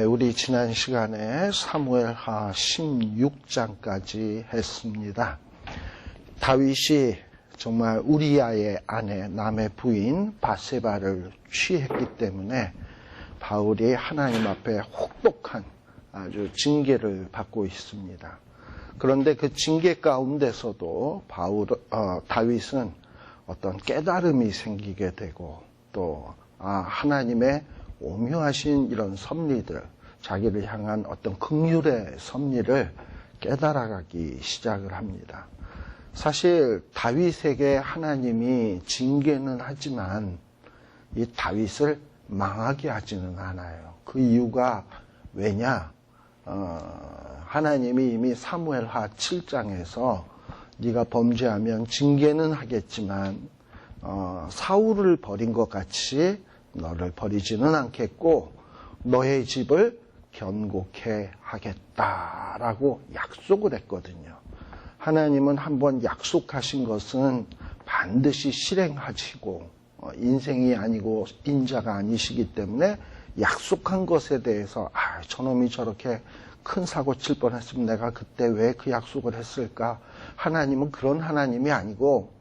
우리 지난 시간에 사무엘하 16장까지 했습니다. 다윗이 정말 우리아의 아내, 남의 부인 바세바를 취했기 때문에 바울이 하나님 앞에 혹독한 아주 징계를 받고 있습니다. 그런데 그 징계 가운데서도 다윗은 어떤 깨달음이 생기게 되고 또 하나님의 오묘하신 이런 섭리들, 자기를 향한 어떤 긍휼의 섭리를 깨달아가기 시작을 합니다. 사실 다윗에게 하나님이 징계는 하지만 이 다윗을 망하게 하지는 않아요. 그 이유가 왜냐? 하나님이 이미 사무엘하 7장에서 네가 범죄하면 징계는 하겠지만 사울을 버린 것 같이 너를 버리지는 않겠고 너의 집을 견고케 하겠다라고 약속을 했거든요. 하나님은 한번 약속하신 것은 반드시 실행하시고 인생이 아니고 인자가 아니시기 때문에 약속한 것에 대해서 저놈이 저렇게 큰 사고 칠 뻔했으면 내가 그때 왜 그 약속을 했을까? 하나님은 그런 하나님이 아니고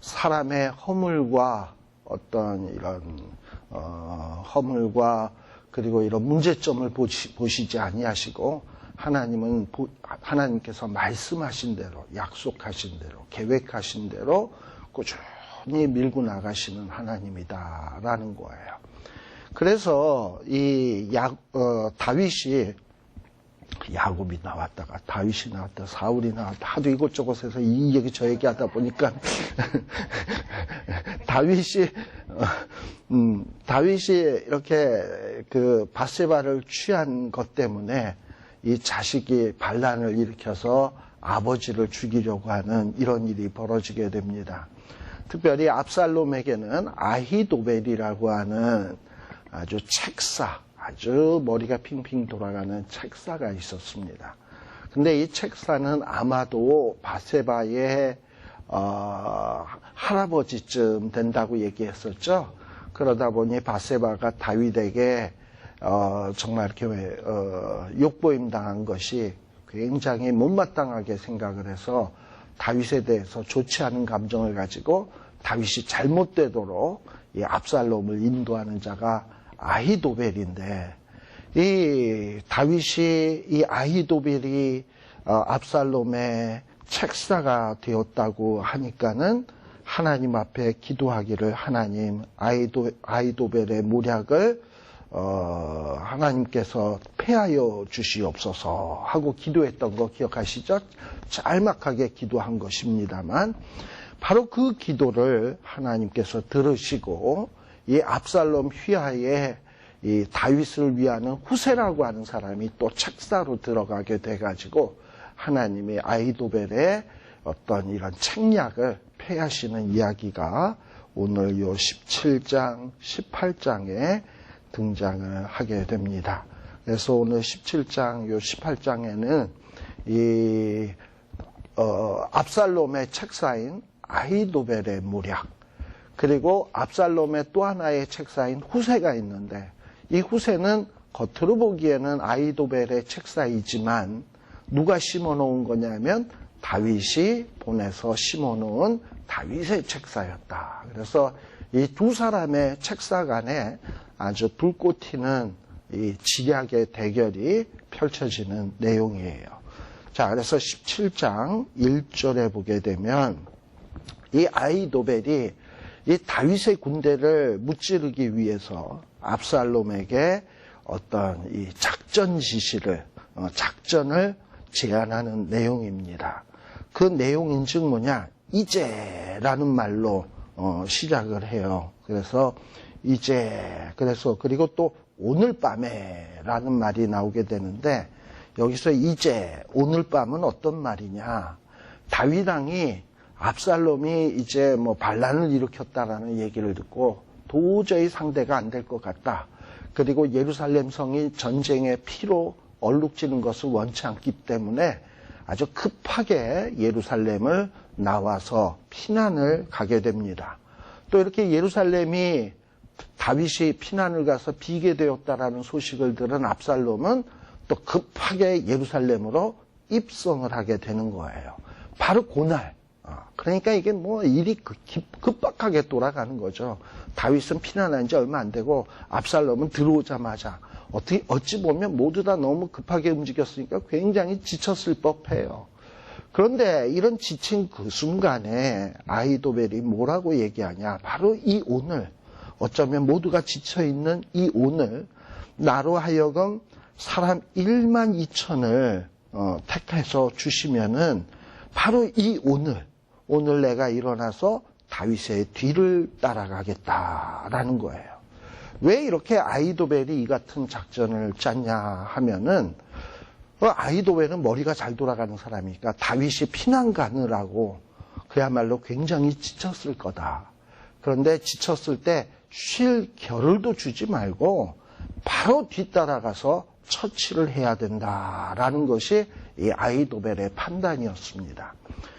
사람의 허물과 어떤 이런 허물과 그리고 이런 문제점을 보시지 아니하시고 하나님께서 말씀하신 대로 약속하신 대로 계획하신 대로 꾸준히 밀고 나가시는 하나님이다라는 거예요. 그래서 이 다윗이 야곱이 나왔다가 다윗이 나왔다 사울이 나왔다 하도 이곳저곳에서 이 얘기 저 얘기 하다 보니까 다윗이 이렇게 그 바세바를 취한 것 때문에 이 자식이 반란을 일으켜서 아버지를 죽이려고 하는 이런 일이 벌어지게 됩니다. 특별히 압살롬에게는 아히도벨이라고 하는 아주 책사, 아주 머리가 핑핑 돌아가는 책사가 있었습니다. 근데 이 책사는 아마도 바세바의 할아버지쯤 된다고 얘기했었죠. 그러다 보니 바세바가 다윗에게 정말 이렇게 욕보임 당한 것이 굉장히 못마땅하게 생각을 해서 다윗에 대해서 좋지 않은 감정을 가지고 다윗이 잘못되도록 이 압살롬을 인도하는 자가 아히도벨인데 이 다윗이 이 아히도벨이 압살롬의 책사가 되었다고 하니까는 하나님 앞에 기도하기를 하나님 아히도벨의 모략을 하나님께서 패하여 주시옵소서 하고 기도했던 거 기억하시죠? 짤막하게 기도한 것입니다만 바로 그 기도를 하나님께서 들으시고 이 압살롬 휘하에 이 다윗을 위하는 후세라고 하는 사람이 또 책사로 들어가게 돼가지고 하나님의 아히도벨의 어떤 이런 책략을 패하시는 이야기가 오늘 요 17장, 18장에 등장을 하게 됩니다. 그래서 오늘 17장, 요 18장에는 이 압살롬의 책사인 아히도벨의 모략, 그리고 압살롬의 또 하나의 책사인 후세가 있는데 이 후세는 겉으로 보기에는 아히도벨의 책사이지만 누가 심어놓은 거냐면 다윗이 보내서 심어놓은 다윗의 책사였다. 그래서 이 두 사람의 책사 간에 아주 불꽃 튀는 이 지략의 대결이 펼쳐지는 내용이에요. 자, 그래서 17장 1절에 보게 되면 이 아히도벨이 이 다윗의 군대를 무찌르기 위해서 압살롬에게 어떤 이 작전 지시를, 작전을 제안하는 내용입니다. 그 내용인즉 뭐냐? 이제라는 말로 시작을 해요. 그래서 그리고 또 오늘 밤에라는 말이 나오게 되는데 여기서 이제, 오늘 밤은 어떤 말이냐? 다윗 왕이 압살롬이 이제 뭐 반란을 일으켰다라는 얘기를 듣고 도저히 상대가 안 될 것 같다. 그리고 예루살렘 성이 전쟁의 피로 얼룩지는 것을 원치 않기 때문에 아주 급하게 예루살렘을 나와서 피난을 가게 됩니다. 또 이렇게 예루살렘이 다윗이 피난을 가서 비게 되었다라는 소식을 들은 압살롬은 또 급하게 예루살렘으로 입성을 하게 되는 거예요. 바로 그날. 그러니까 이게 뭐 일이 급박하게 돌아가는 거죠. 다윗은 피난한 지 얼마 안 되고 압살롬은 들어오자마자 어찌 보면 모두 다 너무 급하게 움직였으니까 굉장히 지쳤을 법해요. 그런데 이런 지친 그 순간에 아히도벨이 뭐라고 얘기하냐. 바로 이 오늘, 어쩌면 모두가 지쳐있는 이 오늘, 나로 하여금 사람 1만 2천을 택해서 주시면은 바로 이 오늘 내가 일어나서 다윗의 뒤를 따라가겠다라는 거예요. 왜 이렇게 아히도벨이 이 같은 작전을 짰냐 하면은 아히도벨은 머리가 잘 돌아가는 사람이니까 다윗이 피난 가느라고 그야말로 굉장히 지쳤을 거다. 그런데 지쳤을 때 쉴 겨를도 주지 말고 바로 뒤따라가서 처치를 해야 된다라는 것이 이 아히도벨의 판단이었습니다.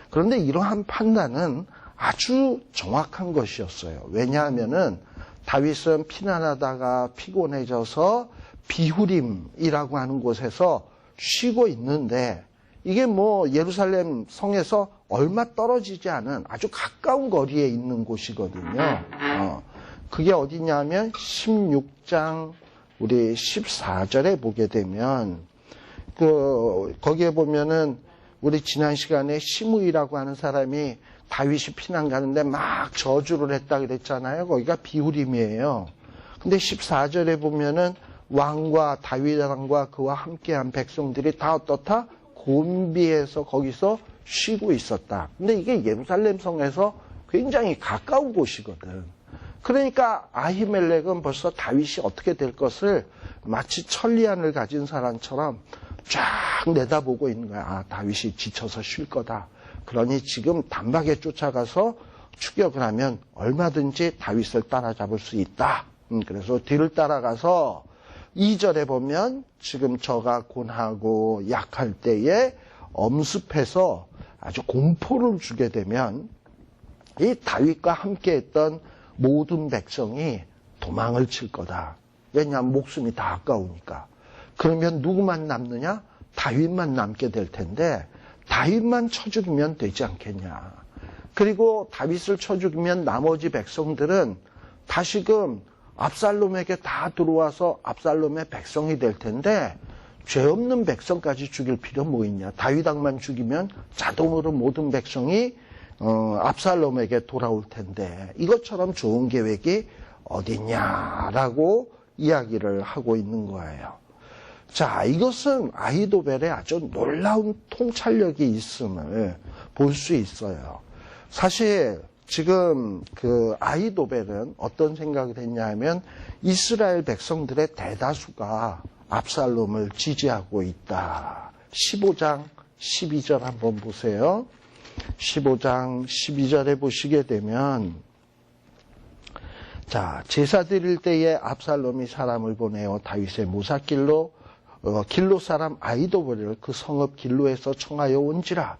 그런데 이러한 판단은 아주 정확한 것이었어요. 왜냐하면은 다윗은 피난하다가 피곤해져서 비후림이라고 하는 곳에서 쉬고 있는데 이게 뭐 예루살렘 성에서 얼마 떨어지지 않은 아주 가까운 거리에 있는 곳이거든요. 그게 어디냐면 16장 우리 14절에 보게 되면 거기에 보면은 우리 지난 시간에 시므이라고 하는 사람이 다윗이 피난 가는데 막 저주를 했다 그랬잖아요. 거기가 비후림이에요. 근데 14절에 보면은 왕과 다윗 왕과 그와 함께한 백성들이 다 어떻다? 곤비해서 거기서 쉬고 있었다. 근데 이게 예루살렘 성에서 굉장히 가까운 곳이거든. 그러니까 아히멜렉은 벌써 다윗이 어떻게 될 것을 마치 천리안을 가진 사람처럼 쫙 내다보고 있는 거야. 아, 다윗이 지쳐서 쉴 거다. 그러니 지금 단박에 쫓아가서 추격을 하면 얼마든지 다윗을 따라잡을 수 있다. 그래서 뒤를 따라가서 2절에 보면 지금 저가 곤하고 약할 때에 엄습해서 아주 공포를 주게 되면 이 다윗과 함께했던 모든 백성이 도망을 칠 거다. 왜냐하면 목숨이 다 아까우니까. 그러면 누구만 남느냐? 다윗만 남게 될 텐데 다윗만 쳐 죽이면 되지 않겠냐. 그리고 다윗을 쳐 죽이면 나머지 백성들은 다시금 압살롬에게 다 들어와서 압살롬의 백성이 될 텐데 죄 없는 백성까지 죽일 필요 뭐 있냐. 다윗 왕만 죽이면 자동으로 모든 백성이 압살롬에게 돌아올 텐데 이것처럼 좋은 계획이 어딨냐라고 이야기를 하고 있는 거예요. 자, 이것은 아히도벨의 아주 놀라운 통찰력이 있음을 볼 수 있어요. 사실 지금 그 아히도벨은 어떤 생각을 했냐 하면 이스라엘 백성들의 대다수가 압살롬을 지지하고 있다. 15장 12절 한번 보세요. 15장 12절에 보시게 되면 자, 제사 드릴 때에 압살롬이 사람을 보내어 다윗의 모사길로 길로 사람 아히도벨을 그 성읍 길로에서 청하여 온지라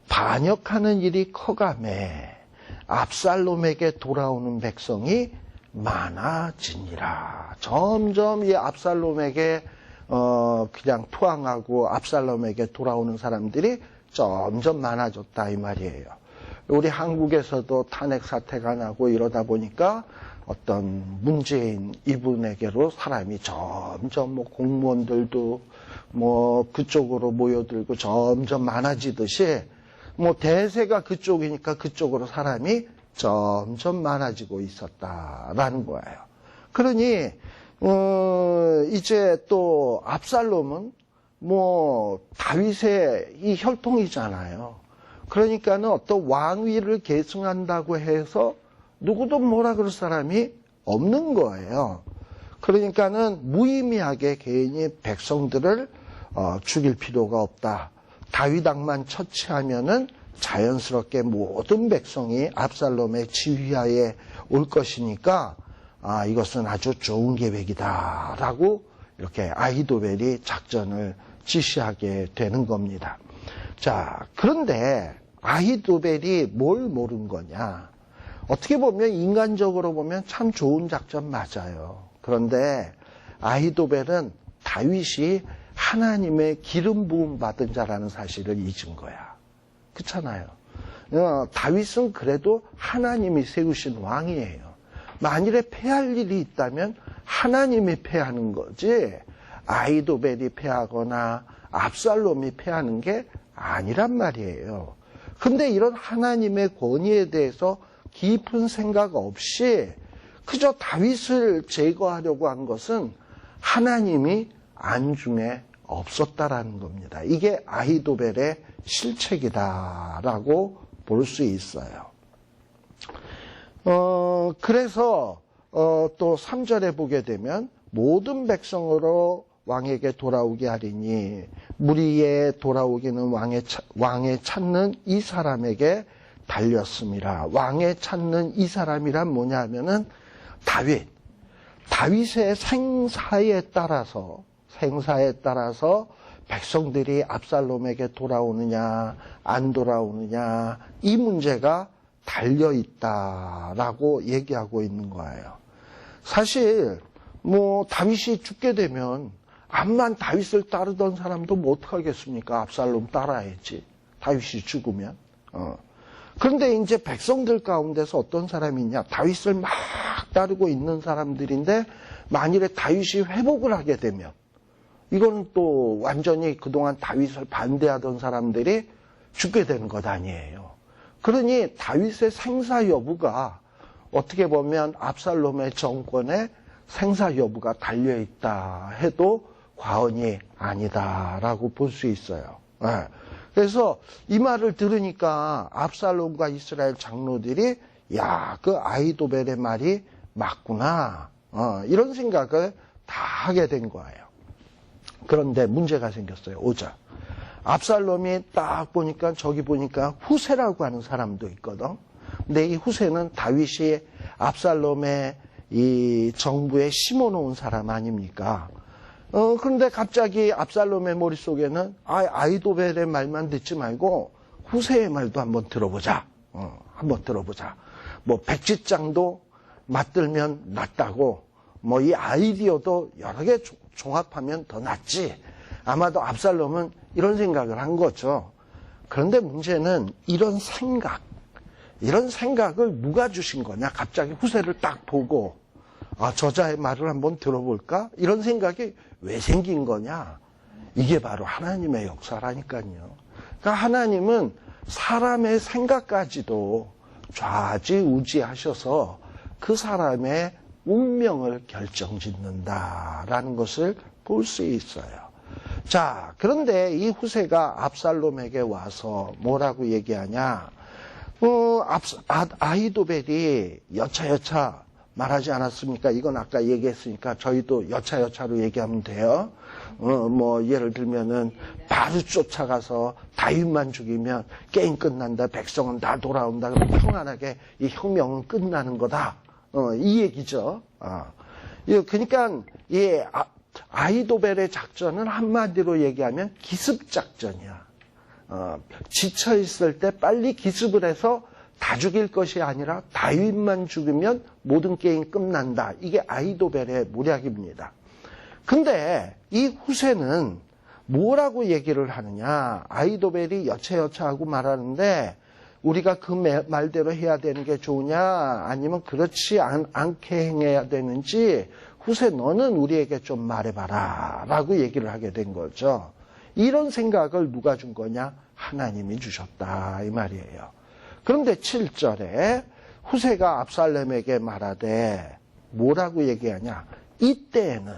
반역하는 일이 커가매 압살롬에게 돌아오는 백성이 많아지니라. 점점 이 압살롬에게 그냥 투항하고 압살롬에게 돌아오는 사람들이 점점 많아졌다 이 말이에요. 우리 한국에서도 탄핵 사태가 나고 이러다 보니까 어떤 문재인 이분에게로 사람이 점점 뭐 공무원들도 뭐 그쪽으로 모여들고 점점 많아지듯이 뭐 대세가 그쪽이니까 그쪽으로 사람이 점점 많아지고 있었다라는 거예요. 그러니 이제 또 압살롬은 뭐 다윗의 이 혈통이잖아요. 그러니까는 어떤 왕위를 계승한다고 해서 누구도 뭐라 그럴 사람이 없는 거예요. 그러니까는 무의미하게 괜히 백성들을 죽일 필요가 없다. 다윗 왕만 처치하면은 자연스럽게 모든 백성이 압살롬의 지휘하에 올 것이니까 이것은 아주 좋은 계획이다라고 이렇게 아히도벨이 작전을 지시하게 되는 겁니다. 자, 그런데 아히도벨이 뭘 모른 거냐? 어떻게 보면 인간적으로 보면 참 좋은 작전 맞아요. 그런데 아히도벨은 다윗이 하나님의 기름 부음 받은 자라는 사실을 잊은 거야. 그렇잖아요. 다윗은 그래도 하나님이 세우신 왕이에요. 만일에 패할 일이 있다면 하나님이 패하는 거지 아히도벨이 패하거나 압살롬이 패하는 게 아니란 말이에요. 근데 이런 하나님의 권위에 대해서 깊은 생각 없이 그저 다윗을 제거하려고 한 것은 하나님이 안중에 없었다라는 겁니다. 이게 아히도벨의 실책이다라고 볼 수 있어요. 그래서 또 3절에 보게 되면 모든 백성으로 왕에게 돌아오게 하리니 무리에 돌아오기는 왕에 찾는 이 사람에게 달렸음이라. 왕에 찾는 이 사람이란 뭐냐 하면은 다윗의 생사에 따라서 백성들이 압살롬에게 돌아오느냐 안 돌아오느냐 이 문제가 달려있다라고 얘기하고 있는 거예요. 사실 다윗이 죽게 되면 암만 다윗을 따르던 사람도 뭐 어떡하겠습니까? 압살롬 따라야지. 다윗이 죽으면. 그런데 이제 백성들 가운데서 어떤 사람이 있냐? 다윗을 막 따르고 있는 사람들인데 만일에 다윗이 회복을 하게 되면 이거는 또 완전히 그동안 다윗을 반대하던 사람들이 죽게 되는 것 아니에요. 그러니 다윗의 생사 여부가 어떻게 보면 압살롬의 정권에 생사 여부가 달려있다 해도 과언이 아니다라고 볼 수 있어요. 그래서 이 말을 들으니까 압살롬과 이스라엘 장로들이 그 아히도벨의 말이 맞구나 이런 생각을 다 하게 된 거예요. 그런데 문제가 생겼어요. 5절. 압살롬이 딱 보니까 저기 보니까 후세라고 하는 사람도 있거든. 근데 이 후세는 다윗이 압살롬의 이 정부에 심어놓은 사람 아닙니까? 그런데 갑자기 압살롬의 머릿속에는 아히도벨의 말만 듣지 말고 후세의 말도 한번 들어보자. 한번 들어보자. 백지장도 맞들면 낫다고 이 아이디어도 여러 개 종합하면 더 낫지. 아마도 압살롬은 이런 생각을 한 거죠. 그런데 문제는 이런 생각을 누가 주신 거냐? 갑자기 후세를 딱 보고 저자의 말을 한번 들어볼까? 이런 생각이 왜 생긴 거냐? 이게 바로 하나님의 역사라니까요. 그러니까 하나님은 사람의 생각까지도 좌지우지하셔서 그 사람의 운명을 결정짓는다라는 것을 볼 수 있어요. 자, 그런데 이 후세가 압살롬에게 와서 뭐라고 얘기하냐? 아히도벨이 여차여차 말하지 않았습니까? 이건 아까 얘기했으니까 저희도 여차여차로 얘기하면 돼요. 예를 들면은 바로 쫓아가서 다윗만 죽이면 게임 끝난다. 백성은 다 돌아온다. 그럼 평안하게 이 혁명은 끝나는 거다. 이 얘기죠. 그러니까 아히도벨의 작전은 한마디로 얘기하면 기습작전이야. 지쳐있을 때 빨리 기습을 해서 다 죽일 것이 아니라 다윗만 죽으면 모든 게임 끝난다. 이게 아히도벨의 모략입니다. 근데 이 후세는 뭐라고 얘기를 하느냐. 아히도벨이 여차여차하고 말하는데 우리가 그 말대로 해야 되는 게 좋으냐 아니면 그렇지 않게 행해야 되는지 후세 너는 우리에게 좀 말해봐라 라고 얘기를 하게 된 거죠. 이런 생각을 누가 준 거냐? 하나님이 주셨다 이 말이에요. 그런데 7절에 후세가 압살롬에게 말하되 뭐라고 얘기하냐? 이때에는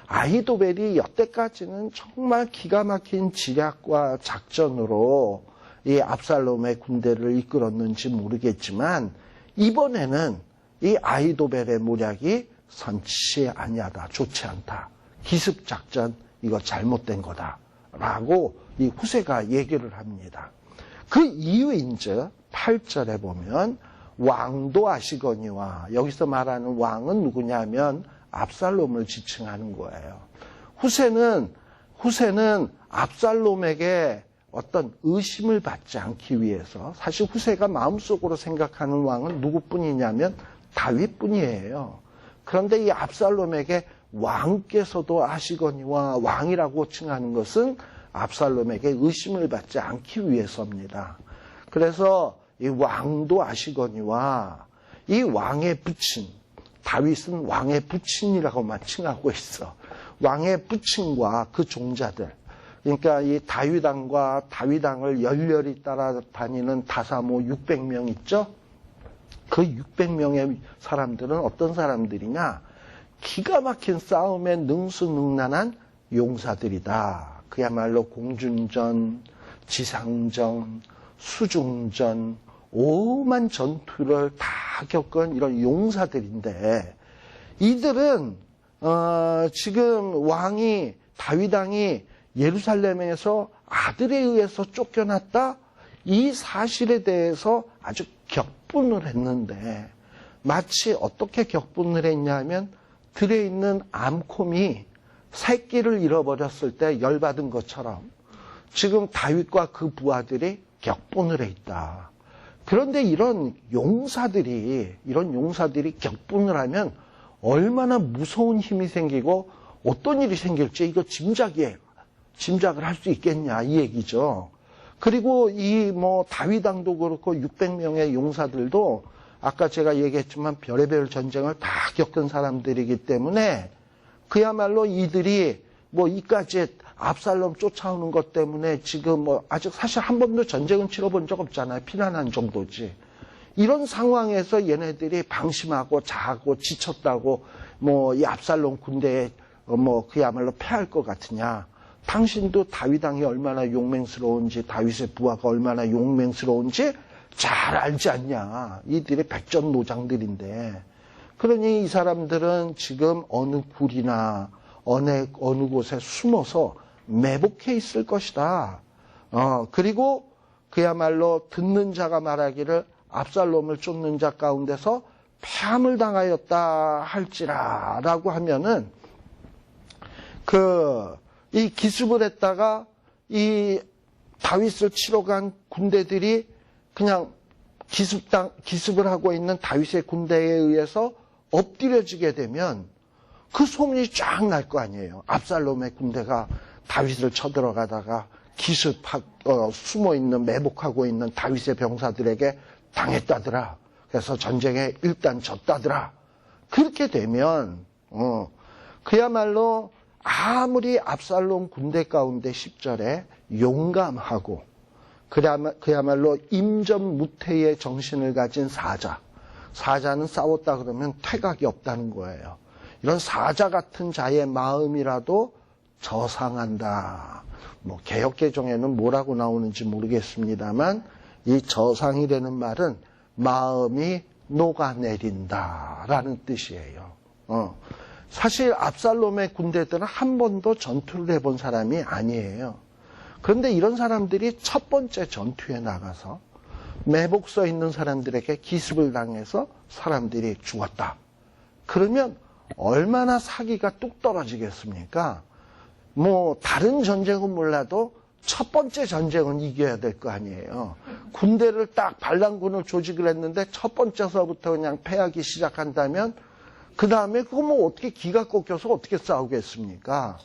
아히도벨이 여태까지는 정말 기가 막힌 지략과 작전으로 이 압살롬의 군대를 이끌었는지 모르겠지만 이번에는 이 아히도벨의 모략이 선치 아니하다, 좋지 않다. 기습작전 이거 잘못된 거다 라고 이 후세가 얘기를 합니다. 그 이유인즉 8절에 보면 왕도 아시거니와, 여기서 말하는 왕은 누구냐면 압살롬을 지칭하는 거예요. 후세는 압살롬에게 어떤 의심을 받지 않기 위해서, 사실 후세가 마음속으로 생각하는 왕은 누구뿐이냐면 다윗뿐이에요. 그런데 이 압살롬에게 왕께서도 아시거니와 왕이라고 칭하는 것은 압살롬에게 의심을 받지 않기 위해서입니다. 그래서 이 왕도 아시거니와, 이 왕의 부친, 다윗은 왕의 부친이라고만 칭하고 있어. 왕의 부친과 그 종자들, 그러니까 이 다윗왕과 다윗왕을 열렬히 따라다니는 다사모 600명 있죠? 그 600명의 사람들은 어떤 사람들이냐? 기가 막힌 싸움에 능수능란한 용사들이다. 그야말로 공준전, 지상전, 수중전, 오만 전투를 다 겪은 이런 용사들인데, 이들은 지금 다윗왕이 예루살렘에서 아들에 의해서 쫓겨났다, 이 사실에 대해서 아주 격분을 했는데, 마치 어떻게 격분을 했냐면 들에 있는 암콤이 새끼를 잃어버렸을 때 열받은 것처럼 지금 다윗과 그 부하들이 격분을 해 있다. 그런데 이런 용사들이 격분을 하면 얼마나 무서운 힘이 생기고 어떤 일이 생길지 이거 짐작을 할 수 있겠냐, 이 얘기죠. 그리고 다윗왕도 그렇고 600명의 용사들도 아까 제가 얘기했지만 별의별 전쟁을 다 겪은 사람들이기 때문에 그야말로 이들이 이까지 압살롬 쫓아오는 것 때문에 지금 아직 사실 한 번도 전쟁은 치러본 적 없잖아요. 피난한 정도지. 이런 상황에서 얘네들이 방심하고 자고 지쳤다고 이 압살롬 군대에 그야말로 패할 것 같으냐. 당신도 다윗왕이 얼마나 용맹스러운지, 다윗의 부하가 얼마나 용맹스러운지 잘 알지 않냐. 이들이 백전노장들인데. 그러니 이 사람들은 지금 어느 굴이나 어느 곳에 숨어서 매복해 있을 것이다. 그리고 그야말로 듣는 자가 말하기를 압살롬을 쫓는 자 가운데서 패함을 당하였다 할지라 라고 하면은 이 기습을 했다가 이 다윗을 치러 간 군대들이 그냥 기습을 하고 있는 다윗의 군대에 의해서 엎드려지게 되면 그 소문이 쫙 날 거 아니에요. 압살롬의 군대가 다윗을 쳐들어가다가 숨어있는, 매복하고 있는 다윗의 병사들에게 당했다더라. 그래서 전쟁에 일단 졌다더라. 그렇게 되면 그야말로 아무리 압살롬 군대 가운데 10절에 용감하고 그야말로 임전무태의 정신을 가진 사자는 싸웠다 그러면 퇴각이 없다는 거예요. 이런 사자 같은 자의 마음이라도 저상한다. 개역개정에는 뭐라고 나오는지 모르겠습니다만 이 저상이라는 말은 마음이 녹아내린다라는 뜻이에요. 사실 압살롬의 군대들은 한 번도 전투를 해본 사람이 아니에요. 그런데 이런 사람들이 첫 번째 전투에 나가서 매복서 있는 사람들에게 기습을 당해서 사람들이 죽었다. 그러면 얼마나 사기가 뚝 떨어지겠습니까? 다른 전쟁은 몰라도 첫 번째 전쟁은 이겨야 될 거 아니에요. 군대를 딱 반란군을 조직을 했는데 첫 번째서부터 그냥 패하기 시작한다면 그 다음에 그거 어떻게 기가 꺾여서 어떻게 싸우겠습니까?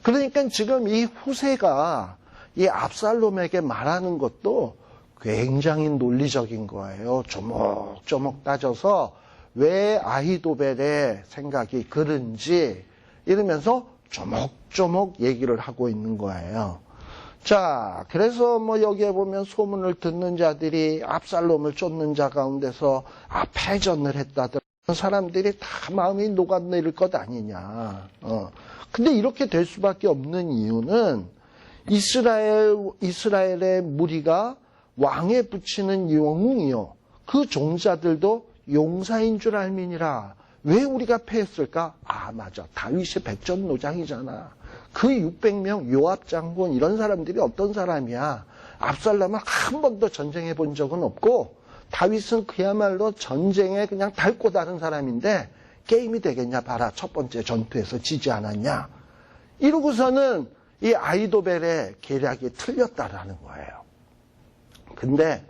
그러니까 지금 이 후세가 이 압살롬에게 말하는 것도 굉장히 논리적인 거예요. 조목조목 따져서 왜 아히도벨의 생각이 그런지 이러면서 조목조목 얘기를 하고 있는 거예요. 자, 그래서 여기에 보면 소문을 듣는 자들이 압살롬을 쫓는 자 가운데서 패전을 했다더라. 사람들이 다 마음이 녹아내릴 것 아니냐. 근데 이렇게 될 수밖에 없는 이유는 이스라엘의 무리가 왕에 붙이는 영웅이요. 그 종자들도 용사인 줄 알미니라. 왜 우리가 패했을까? 맞아. 다윗이 백전노장이잖아. 그 600명 요압 장군 이런 사람들이 어떤 사람이야? 압살롬은 한 번도 전쟁해 본 적은 없고 다윗은 그야말로 전쟁에 그냥 닳고 다른 사람인데 게임이 되겠냐 봐라. 첫 번째 전투에서 지지 않았냐. 이러고서는 이 아히도벨의 계략이 틀렸다라는 거예요. 근데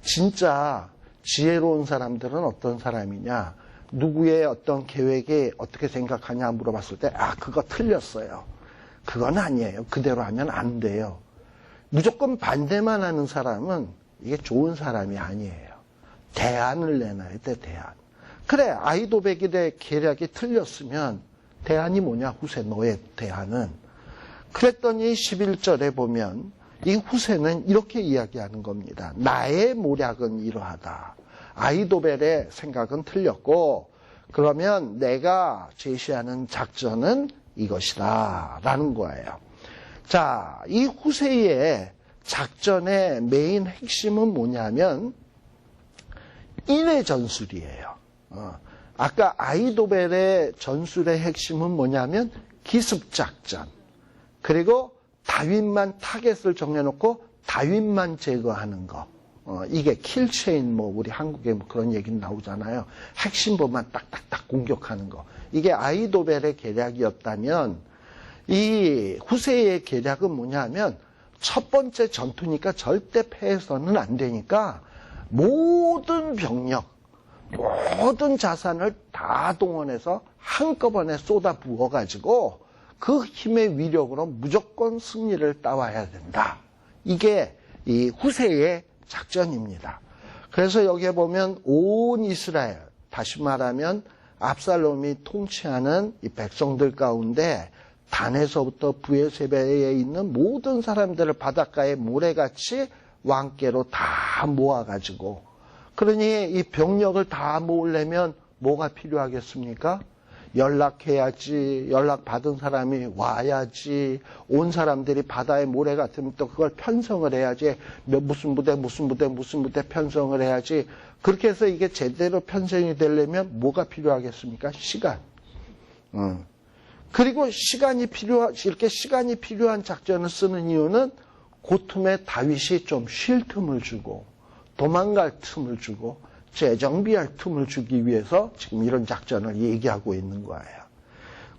진짜 지혜로운 사람들은 어떤 사람이냐. 누구의 어떤 계획에 어떻게 생각하냐 물어봤을 때 그거 틀렸어요. 그건 아니에요. 그대로 하면 안 돼요. 무조건 반대만 하는 사람은 이게 좋은 사람이 아니에요. 대안을 내놔야 돼. 대안. 그래 아히도벨의 계략이 틀렸으면 대안이 뭐냐. 후세 너의 대안은. 그랬더니 11절에 보면 이 후세는 이렇게 이야기하는 겁니다. 나의 모략은 이러하다. 아히도벨의 생각은 틀렸고 그러면 내가 제시하는 작전은 이것이다 라는 거예요. 자, 이 후세의 작전의 메인 핵심은 뭐냐면 인의 전술이에요. 아까 아히도벨의 전술의 핵심은 뭐냐면 기습작전. 그리고 다윗만 타겟을 정해놓고 다윗만 제거하는 거. 이게 킬체인 우리 한국에 그런 얘기 나오잖아요. 핵심부만 딱딱딱 공격하는 거. 이게 아히도벨의 계략이었다면 이 후세의 계략은 뭐냐면 첫 번째 전투니까 절대 패해서는 안 되니까 모든 병력, 모든 자산을 다 동원해서 한꺼번에 쏟아 부어가지고 그 힘의 위력으로 무조건 승리를 따와야 된다. 이게 이 후세의 작전입니다. 그래서 여기에 보면 온 이스라엘, 다시 말하면 압살롬이 통치하는 이 백성들 가운데 단에서부터 브에세바에 있는 모든 사람들을 바닷가에 모래같이 왕께로 다 모아가지고, 그러니 이 병력을 다 모으려면 뭐가 필요하겠습니까? 연락해야지, 연락받은 사람이 와야지, 온 사람들이 바다에 모래 같으면 또 그걸 편성을 해야지, 무슨 부대 편성을 해야지. 그렇게 해서 이게 제대로 편성이 되려면 뭐가 필요하겠습니까? 시간. 그리고 이렇게 시간이 필요한 작전을 쓰는 이유는 그 틈에 다윗이 좀 쉴 틈을 주고, 도망갈 틈을 주고, 재정비할 틈을 주기 위해서 지금 이런 작전을 얘기하고 있는 거예요.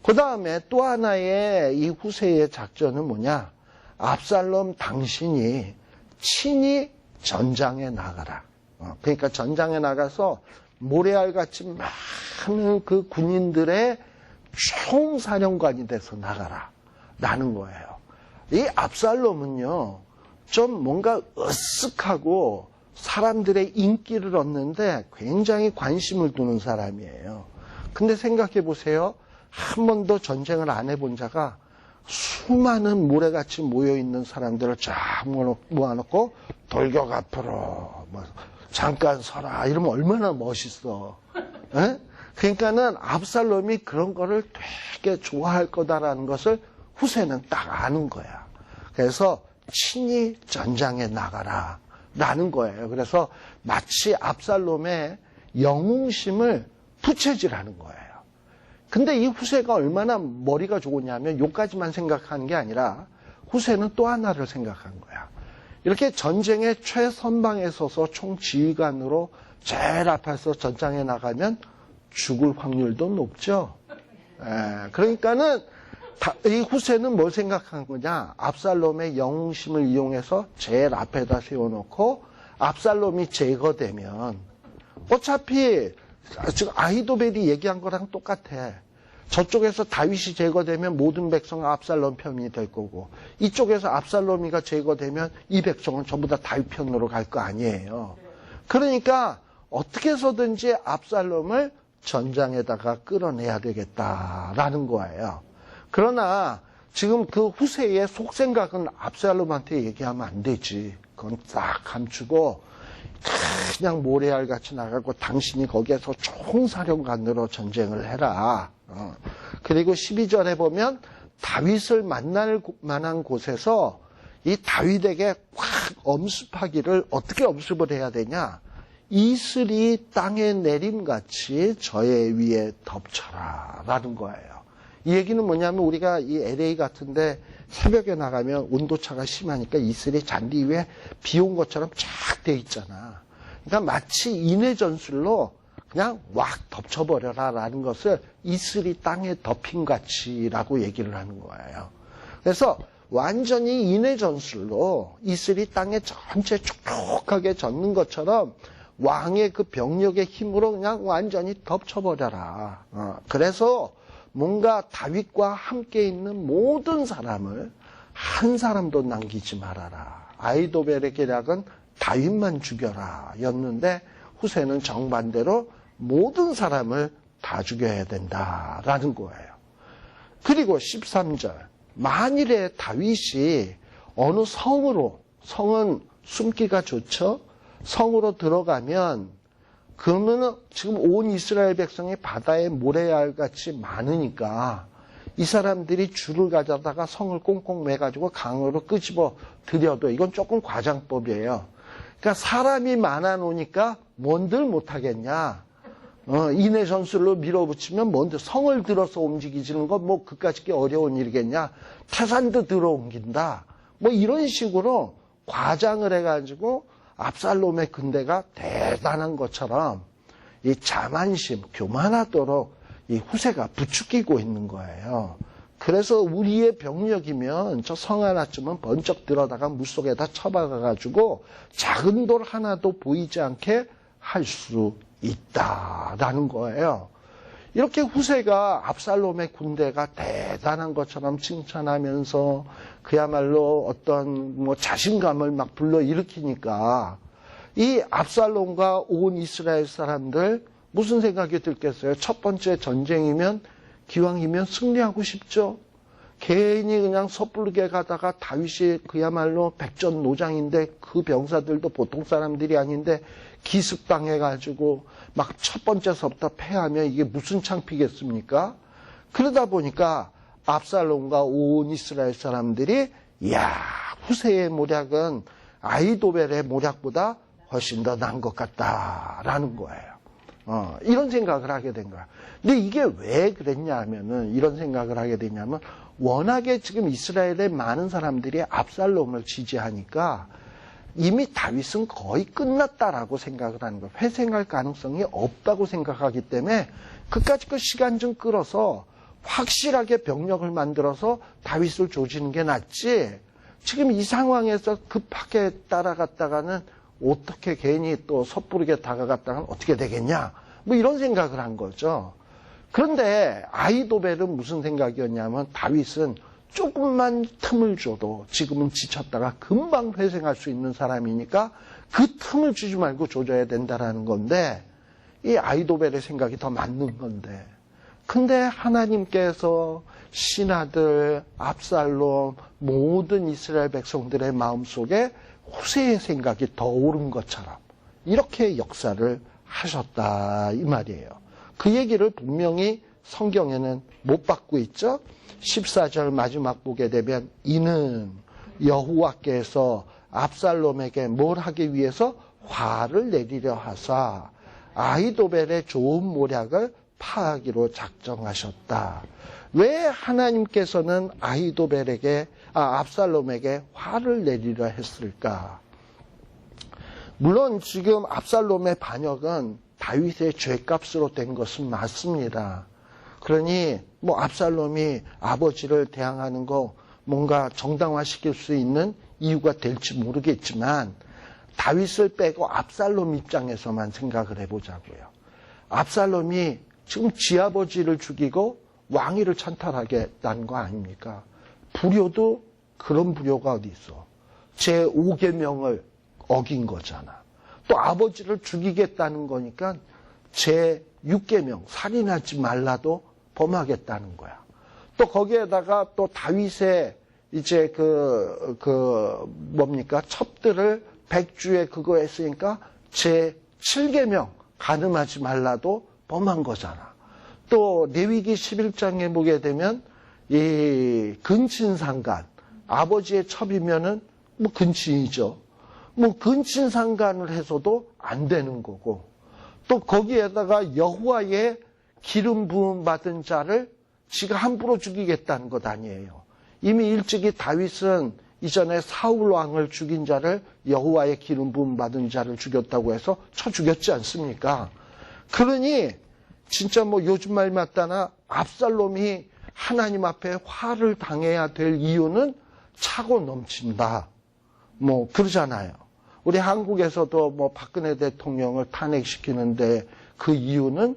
그 다음에 또 하나의 이 후세의 작전은 뭐냐? 압살롬 당신이 친히 전장에 나가라. 그러니까 전장에 나가서 모래알같이 많은 그 군인들의 총사령관이 돼서 나가라. 라는 거예요. 이 압살롬은요, 좀 뭔가 으쓱하고 사람들의 인기를 얻는데 굉장히 관심을 두는 사람이에요. 근데 생각해 보세요. 한 번도 전쟁을 안 해본 자가 수많은 모래같이 모여있는 사람들을 쫙 모아놓고 돌격 앞으로 잠깐 서라 이러면 얼마나 멋있어. 에? 그러니까는 압살롬이 그런 거를 되게 좋아할 거다라는 것을 후세는 딱 아는 거야. 그래서 친히 전장에 나가라 라는 거예요. 그래서 마치 압살롬의 영웅심을 부채질하는 거예요. 근데 이 후세가 얼마나 머리가 좋으냐면 요까지만 생각하는 게 아니라 후세는 또 하나를 생각한 거야. 이렇게 전쟁의 최선방에 서서 총지휘관으로 제일 앞에서 전장에 나가면 죽을 확률도 높죠. 그러니까는 이 후세는 뭘 생각한 거냐? 압살롬의 영웅심을 이용해서 제일 앞에다 세워놓고 압살롬이 제거되면 어차피 지금 아히도벨이 얘기한 거랑 똑같아. 저쪽에서 다윗이 제거되면 모든 백성은 압살롬 편이 될 거고 이쪽에서 압살롬이가 제거되면 이 백성은 전부 다 다윗 편으로 갈 거 아니에요. 그러니까 어떻게 해서든지 압살롬을 전장에다가 끌어내야 되겠다라는 거예요. 그러나 지금 그 후세의 속생각은 압살롬한테 얘기하면 안 되지. 그건 싹 감추고 그냥 모래알같이 나가고 당신이 거기에서 총사령관으로 전쟁을 해라. 그리고 12절에 보면 다윗을 만날 만한 곳에서 이 다윗에게 확 엄습하기를 어떻게 엄습을 해야 되냐. 이슬이 땅에 내림같이 저의 위에 덮쳐라 라는 거예요. 이 얘기는 뭐냐면 우리가 이 LA 같은데 새벽에 나가면 온도차가 심하니까 이슬이 잔디 위에 비 온 것처럼 쫙 돼 있잖아. 그러니까 마치 인해 전술로 그냥 왁 덮쳐버려라 라는 것을 이슬이 땅에 덮인 같이라고 얘기를 하는 거예요. 그래서 완전히 인해 전술로 이슬이 땅에 전체 촉촉하게 젖는 것처럼 왕의 그 병력의 힘으로 그냥 완전히 덮쳐버려라. 그래서 뭔가 다윗과 함께 있는 모든 사람을 한 사람도 남기지 말아라. 아히도벨의 계략은 다윗만 죽여라 였는데 후세는 정반대로 모든 사람을 다 죽여야 된다라는 거예요. 그리고 13절 만일에 다윗이 어느 성으로, 성은 숨기가 좋죠. 성으로 들어가면 그러면은 지금 온 이스라엘 백성이 바다에 모래알같이 많으니까 이 사람들이 줄을 가져다가 성을 꽁꽁 매가지고 강으로 끄집어 들여도 이건 조금 과장법이에요. 그러니까 사람이 많아 놓으니까 뭔들 못하겠냐. 인해 전술로 밀어붙이면 뭔들 성을 들어서 움직이지는 건 뭐 그까짓 게 어려운 일이겠냐. 태산도 들어 옮긴다. 뭐 이런 식으로 과장을 해가지고 압살롬의 군대가 대단한 것처럼 이 자만심, 교만하도록 이 후세가 부추기고 있는 거예요. 그래서 우리의 병력이면 저 성 하나쯤은 번쩍 들어다가 물속에다 쳐박아가지고 작은 돌 하나도 보이지 않게 할 수 있다라는 거예요. 이렇게 후세가 압살롬의 군대가 대단한 것처럼 칭찬하면서 그야말로 어떤 뭐 자신감을 막 불러일으키니까 이 압살롬과 온 이스라엘 사람들 무슨 생각이 들겠어요? 첫 번째 전쟁이면 기왕이면 승리하고 싶죠. 괜히 그냥 섣부르게 가다가 다윗이 그야말로 백전노장인데 그 병사들도 보통 사람들이 아닌데 기습당해가지고 막 첫 번째서부터 패하면 이게 무슨 창피겠습니까? 그러다 보니까 압살롬과 온 이스라엘 사람들이 이야 후세의 모략은 아히도벨의 모략보다 훨씬 더 나은 것 같다라는 거예요. 이런 생각을 하게 된 거야. 근데 이게 왜 그랬냐 하면은 이런 생각을 하게 되냐면 워낙에 지금 이스라엘의 많은 사람들이 압살롬을 지지하니까 이미 다윗은 거의 끝났다라고 생각을 하는 거예요. 회생할 가능성이 없다고 생각하기 때문에 그까짓 그 시간 좀 끌어서 확실하게 병력을 만들어서 다윗을 조지는 게 낫지 지금 이 상황에서 급하게 따라갔다가는 어떻게 괜히 또 섣부르게 다가갔다가는 어떻게 되겠냐 뭐 이런 생각을 한 거죠. 그런데 아히도벨은 무슨 생각이었냐면 다윗은 조금만 틈을 줘도 지금은 지쳤다가 금방 회생할 수 있는 사람이니까 그 틈을 주지 말고 조져야 된다라는 건데 이 아히도벨의 생각이 더 맞는 건데 근데 하나님께서 신하들, 압살롬, 모든 이스라엘 백성들의 마음속에 후세의 생각이 더 옳은 것처럼 이렇게 역사를 하셨다 이 말이에요. 그 얘기를 분명히 성경에는 못 받고 있죠. 14절 마지막 보게 되면 이는 여호와께서 압살롬에게 뭘 하기 위해서 화를 내리려 하사 아히도벨의 좋은 모략을 파하기로 작정하셨다. 왜 하나님께서는 압살롬에게 화를 내리려 했을까? 물론 지금 압살롬의 반역은 다윗의 죄값으로 된 것은 맞습니다. 그러니 뭐 압살롬이 아버지를 대항하는 거 뭔가 정당화시킬 수 있는 이유가 될지 모르겠지만 다윗을 빼고 압살롬 입장에서만 생각을 해보자고요. 압살롬이 지금 지아버지를 죽이고 왕위를 찬탈하겠다는 거 아닙니까? 불효도 그런 불효가 어디 있어. 제5계명을 어긴 거잖아. 또 아버지를 죽이겠다는 거니까 제6계명 살인하지 말라도 범하겠다는 거야. 또 거기에다가 또 다윗의 이제 첩들을 백주에 그거 했으니까 제7계명 간음하지 말라도 범한 거잖아. 또 레위기 11장에 보게 되면 이 근친상간 아버지의 첩이면은 뭐 근친이죠. 뭐 근친상간을 해서도 안 되는 거고 또 거기에다가 여호와의 기름 부음 받은 자를 지가 함부로 죽이겠다는 것 아니에요. 이미 일찍이 다윗은 이전에 사울 왕을 죽인 자를 여호와의 기름 부음 받은 자를 죽였다고 해서 쳐 죽였지 않습니까? 그러니 진짜 뭐 요즘 말 맞다나 압살롬이 하나님 앞에 화를 당해야 될 이유는 차고 넘친다. 뭐 그러잖아요. 우리 한국에서도 뭐 박근혜 대통령을 탄핵시키는데 그 이유는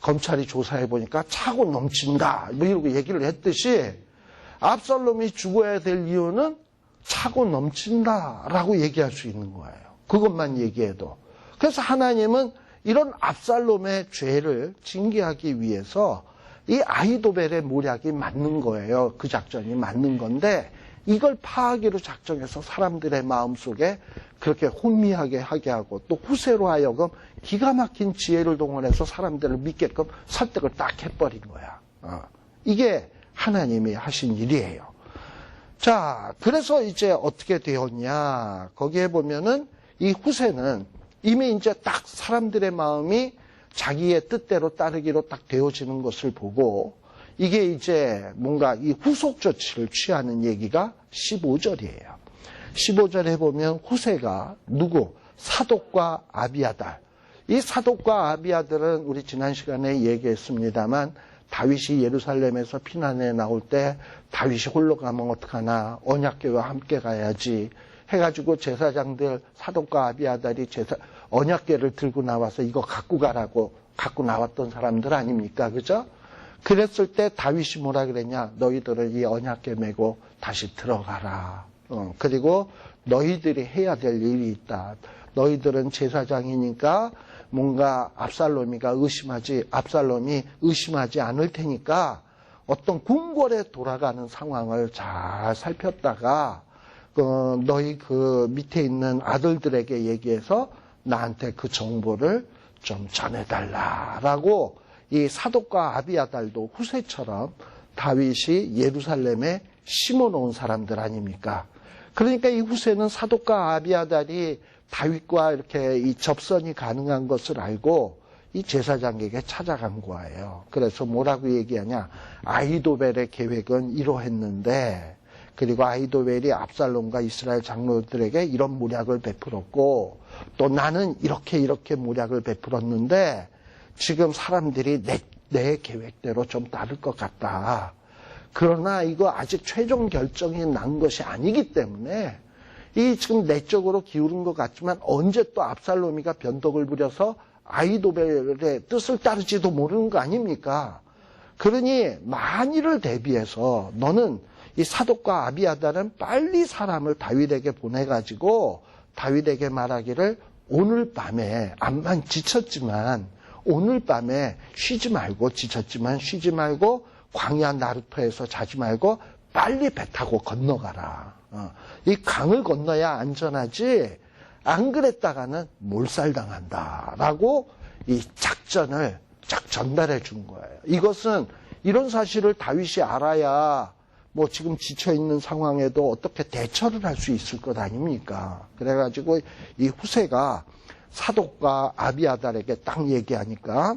검찰이 조사해 보니까 차고 넘친다. 뭐 이러고 얘기를 했듯이 압살롬이 죽어야 될 이유는 차고 넘친다라고 얘기할 수 있는 거예요. 그것만 얘기해도. 그래서 하나님은 이런 압살롬의 죄를 징계하기 위해서 이 아히도벨의 모략이 맞는 거예요. 그 작전이 맞는 건데 이걸 파하기로 작정해서 사람들의 마음속에 그렇게 혼미하게 하게 하고 또 후세로 하여금 기가 막힌 지혜를 동원해서 사람들을 믿게끔 설득을 딱 해버린 거야. 이게 하나님이 하신 일이에요. 자, 그래서 이제 어떻게 되었냐. 거기에 보면은 이 후세는 이미 이제 딱 사람들의 마음이 자기의 뜻대로 따르기로 딱 되어지는 것을 보고 이게 이제 뭔가 이 후속 조치를 취하는 얘기가 15절이에요. 15절에 보면 후세가 누구? 사독과 아비아달. 이 사독과 아비아달은 우리 지난 시간에 얘기했습니다만 다윗이 예루살렘에서 피난해 나올 때 다윗이 홀로 가면 어떡하나 언약궤와 함께 가야지 해가지고 제사장들 사독과 아비아달이 언약궤를 들고 나와서 이거 갖고 가라고 갖고 나왔던 사람들 아닙니까? 그죠? 그랬을 때 다윗이 뭐라 그랬냐? 너희들은 이 언약궤 메고 다시 들어가라. 그리고 너희들이 해야 될 일이 있다. 너희들은 제사장이니까 뭔가 압살롬이 의심하지 않을 테니까 어떤 궁궐에 돌아가는 상황을 잘 살폈다가 너희 그 밑에 있는 아들들에게 얘기해서 나한테 그 정보를 좀 전해달라라고 이 사독과 아비아달도 후세처럼 다윗이 예루살렘에 심어놓은 사람들 아닙니까? 그러니까 이 후세는 사독과 아비아달이 다윗과 이렇게 이 접선이 가능한 것을 알고 이 제사장에게 찾아간 거예요. 그래서 뭐라고 얘기하냐? 아히도벨의 계획은 이러했는데, 그리고 아히도벨이 압살롬과 이스라엘 장로들에게 이런 모략을 베풀었고, 또 나는 이렇게 모략을 베풀었는데, 지금 사람들이 내 계획대로 좀 따를 것 같다. 그러나 이거 아직 최종 결정이 난 것이 아니기 때문에 이 지금 내적으로 기울은 것 같지만 언제 또 압살롬이가 변덕을 부려서 아히도벨의 뜻을 따르지도 모르는 거 아닙니까? 그러니 만일을 대비해서 너는 이 사독과 아비아달은 빨리 사람을 다윗에게 보내가지고 다윗에게 말하기를 오늘 밤에 암만 지쳤지만 오늘 밤에 지쳤지만 쉬지 말고 광야 나루터에서 자지 말고 빨리 배 타고 건너가라. 이 강을 건너야 안전하지 안 그랬다가는 몰살당한다라고 이 작전을 쫙 전달해 준 거예요. 이것은 이런 사실을 다윗이 알아야 뭐 지금 지쳐있는 상황에도 어떻게 대처를 할 수 있을 것 아닙니까? 그래가지고 이 후세가 사독과 아비아달에게 딱 얘기하니까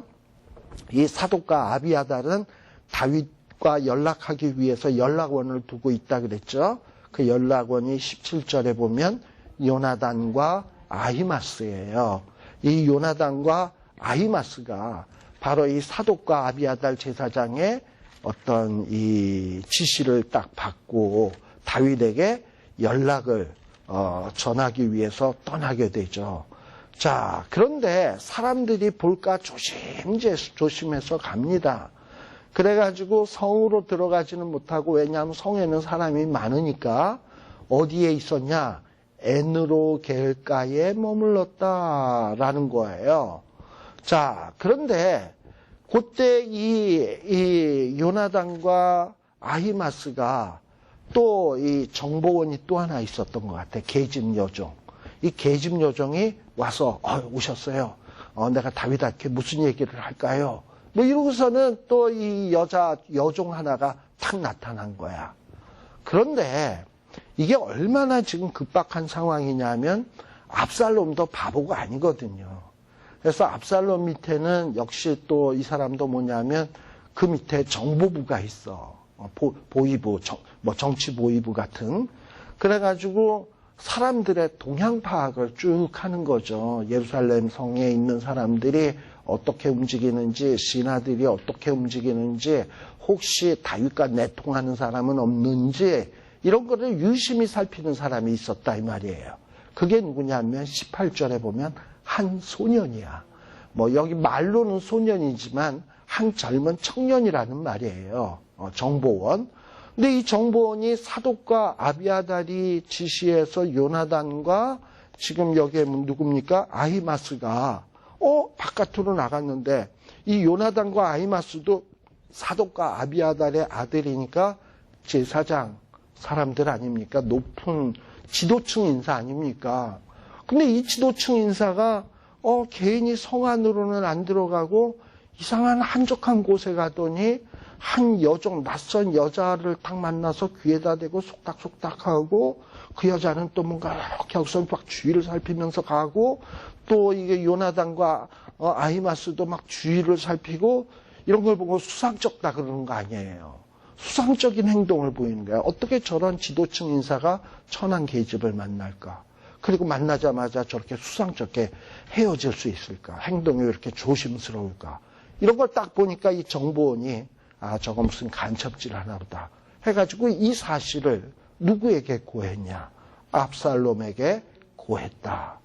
이 사독과 아비아달은 다윗과 연락하기 위해서 연락원을 두고 있다 그랬죠. 그 연락원이 17절에 보면 요나단과 아히마스예요. 이 요나단과 아히마스가 바로 이 사독과 아비아달 제사장의 어떤 이 지시를 딱 받고 다윗에게 연락을 전하기 위해서 떠나게 되죠. 자, 그런데 사람들이 볼까 조심해서 갑니다. 그래가지고 성으로 들어가지는 못하고, 왜냐하면 성에는 사람이 많으니까 어디에 있었냐? 엔으로겔가에 머물렀다라는 거예요. 자, 그런데 그때 이 요나단과 아히마스가 또 이 정보원이 또 하나 있었던 것 같아. 계집 여종. 이 계집 여종이 와서 오셨어요. 내가 다윗한테 무슨 얘기를 할까요? 뭐 이러고서는 또 이 여종 하나가 탁 나타난 거야. 그런데 이게 얼마나 지금 급박한 상황이냐면 압살롬도 바보가 아니거든요. 그래서 압살롬 밑에는 역시 또 이 사람도 뭐냐면 그 밑에 정보부가 있어. 보위부, 정치 보위부 같은. 그래가지고 사람들의 동향 파악을 쭉 하는 거죠. 예루살렘 성에 있는 사람들이 어떻게 움직이는지, 신하들이 어떻게 움직이는지, 혹시 다윗과 내통하는 사람은 없는지, 이런 거를 유심히 살피는 사람이 있었다 이 말이에요. 그게 누구냐면 18절에 보면 한 소년이야. 여기 말로는 소년이지만 한 젊은 청년이라는 말이에요. 정보원. 근데 이 정보원이 사독과 아비아달이 지시해서 요나단과 지금 여기에 누굽니까? 아히마스가 바깥으로 나갔는데 이 요나단과 아히마스도 사독과 아비아달의 아들이니까 제사장 사람들 아닙니까? 높은 지도층 인사 아닙니까? 근데 이 지도층 인사가 개인이 성 안으로는 안 들어가고 이상한 한적한 곳에 가더니 한 낯선 여자를 딱 만나서 귀에다 대고 속닥속닥하고 그 여자는 또 뭔가 이렇게 여기서 막 주위를 살피면서 가고 또 이게 요나단과 아히마스도 막 주위를 살피고 이런 걸 보고 수상쩍다 그러는 거 아니에요. 수상적인 행동을 보이는 거야. 어떻게 저런 지도층 인사가 천한 계집을 만날까? 그리고 만나자마자 저렇게 수상쩍게 헤어질 수 있을까? 행동이 왜 이렇게 조심스러울까? 이런 걸 딱 보니까 이 정보원이 저거 무슨 간첩질 하나 보다 해가지고 이 사실을 누구에게 고했냐? 압살롬에게 고했다.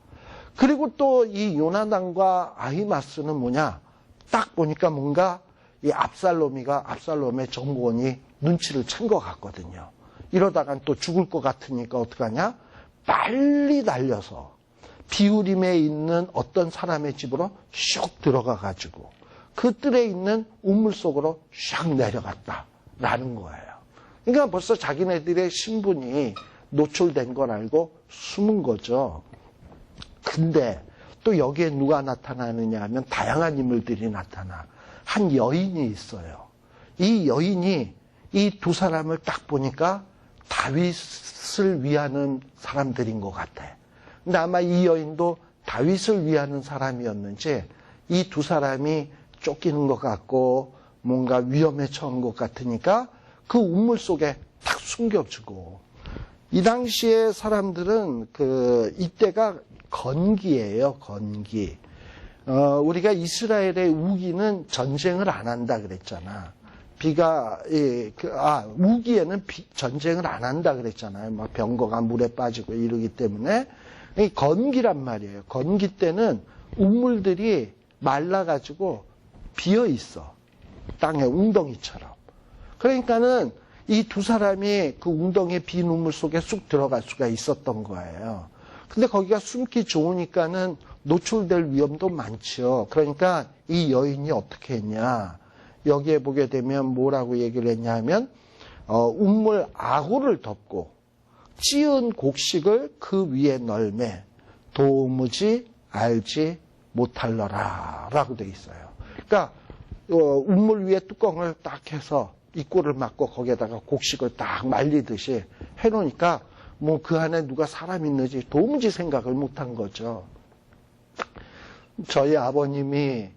그리고 또 이 요나단과 아히마스는 뭐냐? 딱 보니까 뭔가 이 압살롬의 정보원이 눈치를 챈 것 같거든요. 이러다간 또 죽을 것 같으니까 어떡하냐? 빨리 달려서 비우림에 있는 어떤 사람의 집으로 슉 들어가가지고 그 뜰에 있는 우물 속으로 샥 내려갔다라는 거예요. 그러니까 벌써 자기네들의 신분이 노출된 걸 알고 숨은 거죠. 근데 또 여기에 누가 나타나느냐 하면 다양한 인물들이 나타나. 한 여인이 있어요. 이 여인이 이 두 사람을 딱 보니까 다윗을 위하는 사람들인 것 같아. 근데 아마 이 여인도 다윗을 위하는 사람이었는지 이 두 사람이 쫓기는 것 같고 뭔가 위험에 처한 것 같으니까 그 우물 속에 탁 숨겨주고. 이 당시에 사람들은 이때가 건기예요, 건기. 우리가 이스라엘의 우기는 전쟁을 안 한다 그랬잖아. 우기에는 전쟁을 안 한다 그랬잖아요. 막 병거가 물에 빠지고 이러기 때문에. 건기란 말이에요. 건기 때는 우물들이 말라가지고 비어 있어. 땅에 웅덩이처럼. 그러니까는 이 두 사람이 그 웅덩이에 빈 우물 속에 쑥 들어갈 수가 있었던 거예요. 근데 거기가 숨기 좋으니까는 노출될 위험도 많죠. 그러니까 이 여인이 어떻게 했냐. 여기에 보게 되면 뭐라고 얘기를 했냐 하면 우물 아구를 덮고 찌은 곡식을 그 위에 널매 도무지 알지 못할러라 라고 돼 있어요. 그러니까 우물 위에 뚜껑을 딱 해서 입구를 막고 거기에다가 곡식을 딱 말리듯이 해놓으니까 뭐 그 안에 누가 사람 있는지 도무지 생각을 못한 거죠. 저희 아버님이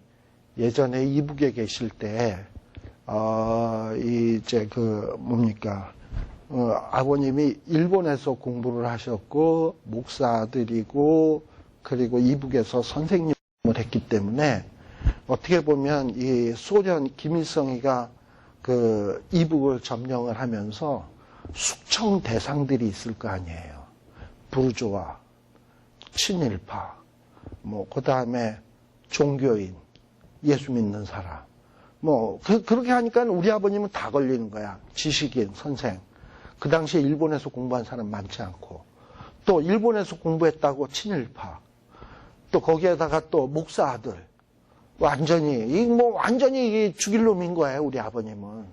예전에 이북에 계실 때 아버님이 일본에서 공부를 하셨고 목사들이고 그리고 이북에서 선생님을 했기 때문에 어떻게 보면 이 소련 김일성이가 이북을 점령을 하면서 숙청 대상들이 있을 거 아니에요. 부르주아, 친일파, 그 다음에 종교인, 예수 믿는 사람. 그렇게 하니까 우리 아버님은 다 걸리는 거야. 지식인, 선생. 그 당시에 일본에서 공부한 사람 많지 않고. 또 일본에서 공부했다고 친일파. 또 거기에다가 또 목사 아들. 완전히 죽일 놈인 거예요, 우리 아버님은.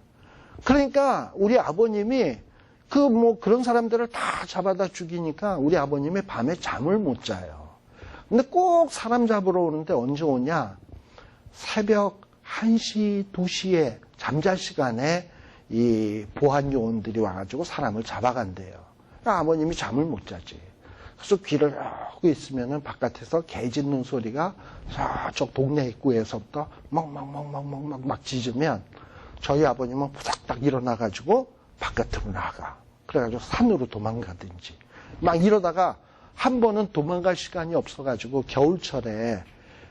그러니까 우리 아버님이 그런 사람들을 다 잡아다 죽이니까 우리 아버님이 밤에 잠을 못 자요. 근데 꼭 사람 잡으러 오는데 언제 오냐? 새벽 1시, 2시에 잠잘 시간에 이 보안 요원들이 와가지고 사람을 잡아간대요. 그러니까 아버님이 잠을 못 자지. 그래서 귀를 하고 있으면은 바깥에서 개 짖는 소리가 저쪽 동네 입구에서부터 막 짖으면 저희 아버님은 부닥딱 일어나가지고 바깥으로 나가. 그래가지고 산으로 도망가든지. 막 이러다가 한 번은 도망갈 시간이 없어가지고 겨울철에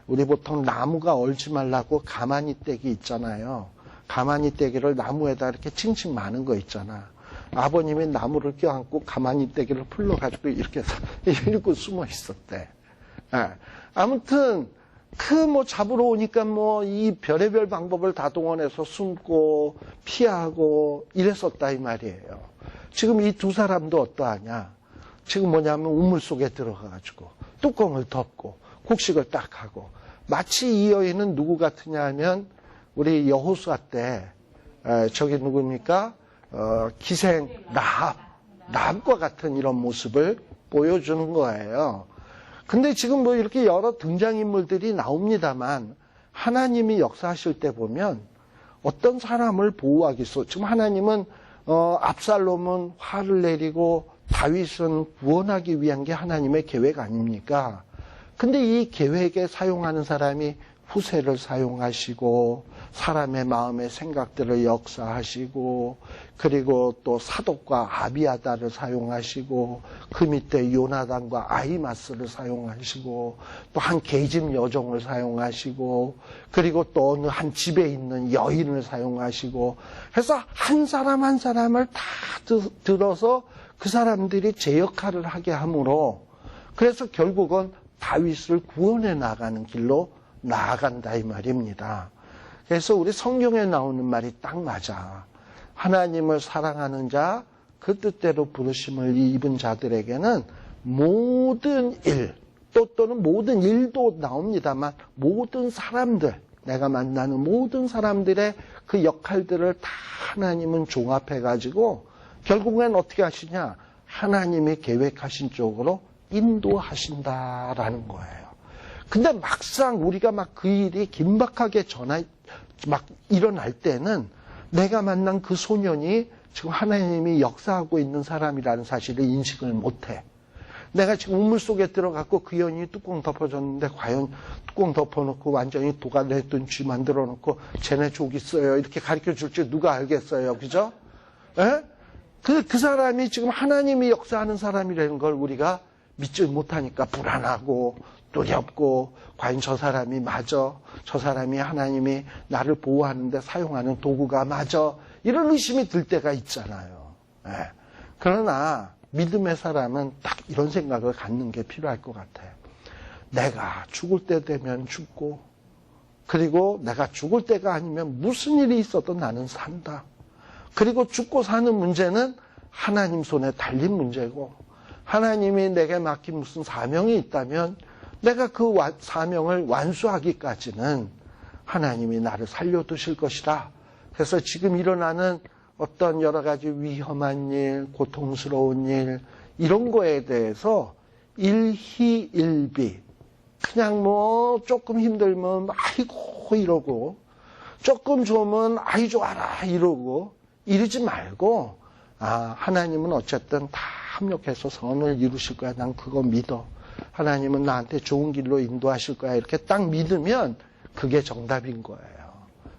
우리 보통 나무가 얼지 말라고 가마니 떼기 있잖아요. 가마니 떼기를 나무에다 이렇게 칭칭 마는 거 있잖아. 아버님이 나무를 껴안고 가마니 떼기를 풀러가지고 이렇게 이러고 숨어 있었대. 예. 아무튼 뭐 잡으러 오니까 뭐 이 별의별 방법을 다 동원해서 숨고 피하고 이랬었다 이 말이에요. 지금 이 두 사람도 어떠하냐? 지금 뭐냐면 우물 속에 들어가가지고 뚜껑을 덮고 곡식을 딱 하고 마치 이 여인은 누구 같으냐 하면 우리 여호수아 때 저기 누굽니까? 기생 라합과 같은 이런 모습을 보여주는 거예요. 근데 지금 뭐 이렇게 여러 등장인물들이 나옵니다만 하나님이 역사하실 때 보면 어떤 사람을 보호하겠어. 지금 하나님은 압살롬은 화를 내리고 다윗은 구원하기 위한 게 하나님의 계획 아닙니까? 근데 이 계획에 사용하는 사람이 후세를 사용하시고 사람의 마음의 생각들을 역사하시고 그리고 또 사독과 아비아다를 사용하시고 그 밑에 요나단과 아히마스를 사용하시고 또 한 계집 여종을 사용하시고 그리고 또 어느 한 집에 있는 여인을 사용하시고 해서 한 사람 한 사람을 다 들어서 그 사람들이 제 역할을 하게 하므로 그래서 결국은 다윗을 구원해 나가는 길로 나아간다 이 말입니다. 그래서 우리 성경에 나오는 말이 딱 맞아. 하나님을 사랑하는 자, 그 뜻대로 부르심을 입은 자들에게는 모든 일, 또는 모든 일도 나옵니다만 모든 사람들, 내가 만나는 모든 사람들의 그 역할들을 다 하나님은 종합해가지고 결국엔 어떻게 하시냐? 하나님이 계획하신 쪽으로 인도하신다라는 거예요. 근데 막상 우리가 막 그 일이 긴박하게 막 일어날 때는 내가 만난 그 소년이 지금 하나님이 역사하고 있는 사람이라는 사실을 인식을 못해. 내가 지금 우물 속에 들어갔고 그 여인이 뚜껑 덮어줬는데 과연 뚜껑 덮어놓고 완전히 도가냈던 쥐 만들어 놓고 쟤네 족 있어요 이렇게 가르쳐 줄지 누가 알겠어요. 그죠? 에? 그 사람이 지금 하나님이 역사하는 사람이라는 걸 우리가 믿지 못하니까 불안하고 두렵고 과연 저 사람이 맞아? 저 사람이 하나님이 나를 보호하는데 사용하는 도구가 맞아? 이런 의심이 들 때가 있잖아요. 네. 그러나 믿음의 사람은 딱 이런 생각을 갖는 게 필요할 것 같아요. 내가 죽을 때 되면 죽고 그리고 내가 죽을 때가 아니면 무슨 일이 있어도 나는 산다. 그리고 죽고 사는 문제는 하나님 손에 달린 문제고 하나님이 내게 맡긴 무슨 사명이 있다면 내가 그 사명을 완수하기까지는 하나님이 나를 살려두실 것이다. 그래서 지금 일어나는 어떤 여러 가지 위험한 일, 고통스러운 일 이런 거에 대해서 일희일비 그냥 뭐 조금 힘들면 아이고 이러고 조금 좋으면 아이 좋아라 이러고 이러지 말고 하나님은 어쨌든 다 합력해서 선을 이루실 거야. 난 그거 믿어. 하나님은 나한테 좋은 길로 인도하실 거야. 이렇게 딱 믿으면 그게 정답인 거예요.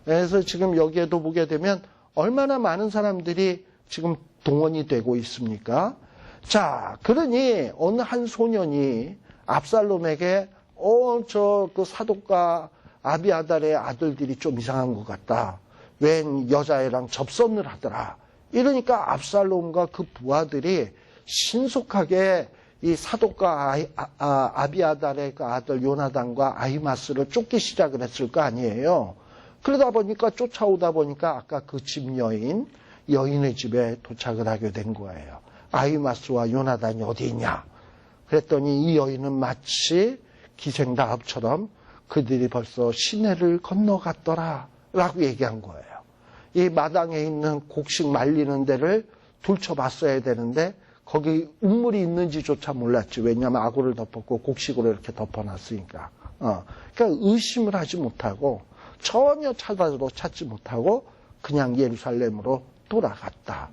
그래서 지금 여기에도 보게 되면 얼마나 많은 사람들이 지금 동원이 되고 있습니까? 자, 그러니 어느 한 소년이 압살롬에게 그 사독과 아비아달의 아들들이 좀 이상한 것 같다. 웬 여자애랑 접선을 하더라. 이러니까 압살롬과 그 부하들이 신속하게 이 사독과 아비아달의 그 아들 요나단과 아히마스를 쫓기 시작을 했을 거 아니에요. 그러다 보니까 쫓아오다 보니까 아까 그 집 여인의 집에 도착을 하게 된 거예요. 아히마스와 요나단이 어디 있냐? 그랬더니 이 여인은 마치 기생라합처럼 그들이 벌써 시내를 건너갔더라 라고 얘기한 거예요. 이 마당에 있는 곡식 말리는 데를 둘쳐봤어야 되는데 거기 우물이 있는지조차 몰랐지. 왜냐하면 아구를 덮었고 곡식으로 이렇게 덮어놨으니까. 그러니까 의심을 하지 못하고 전혀 찾아도 찾지 못하고 그냥 예루살렘으로 돌아갔다.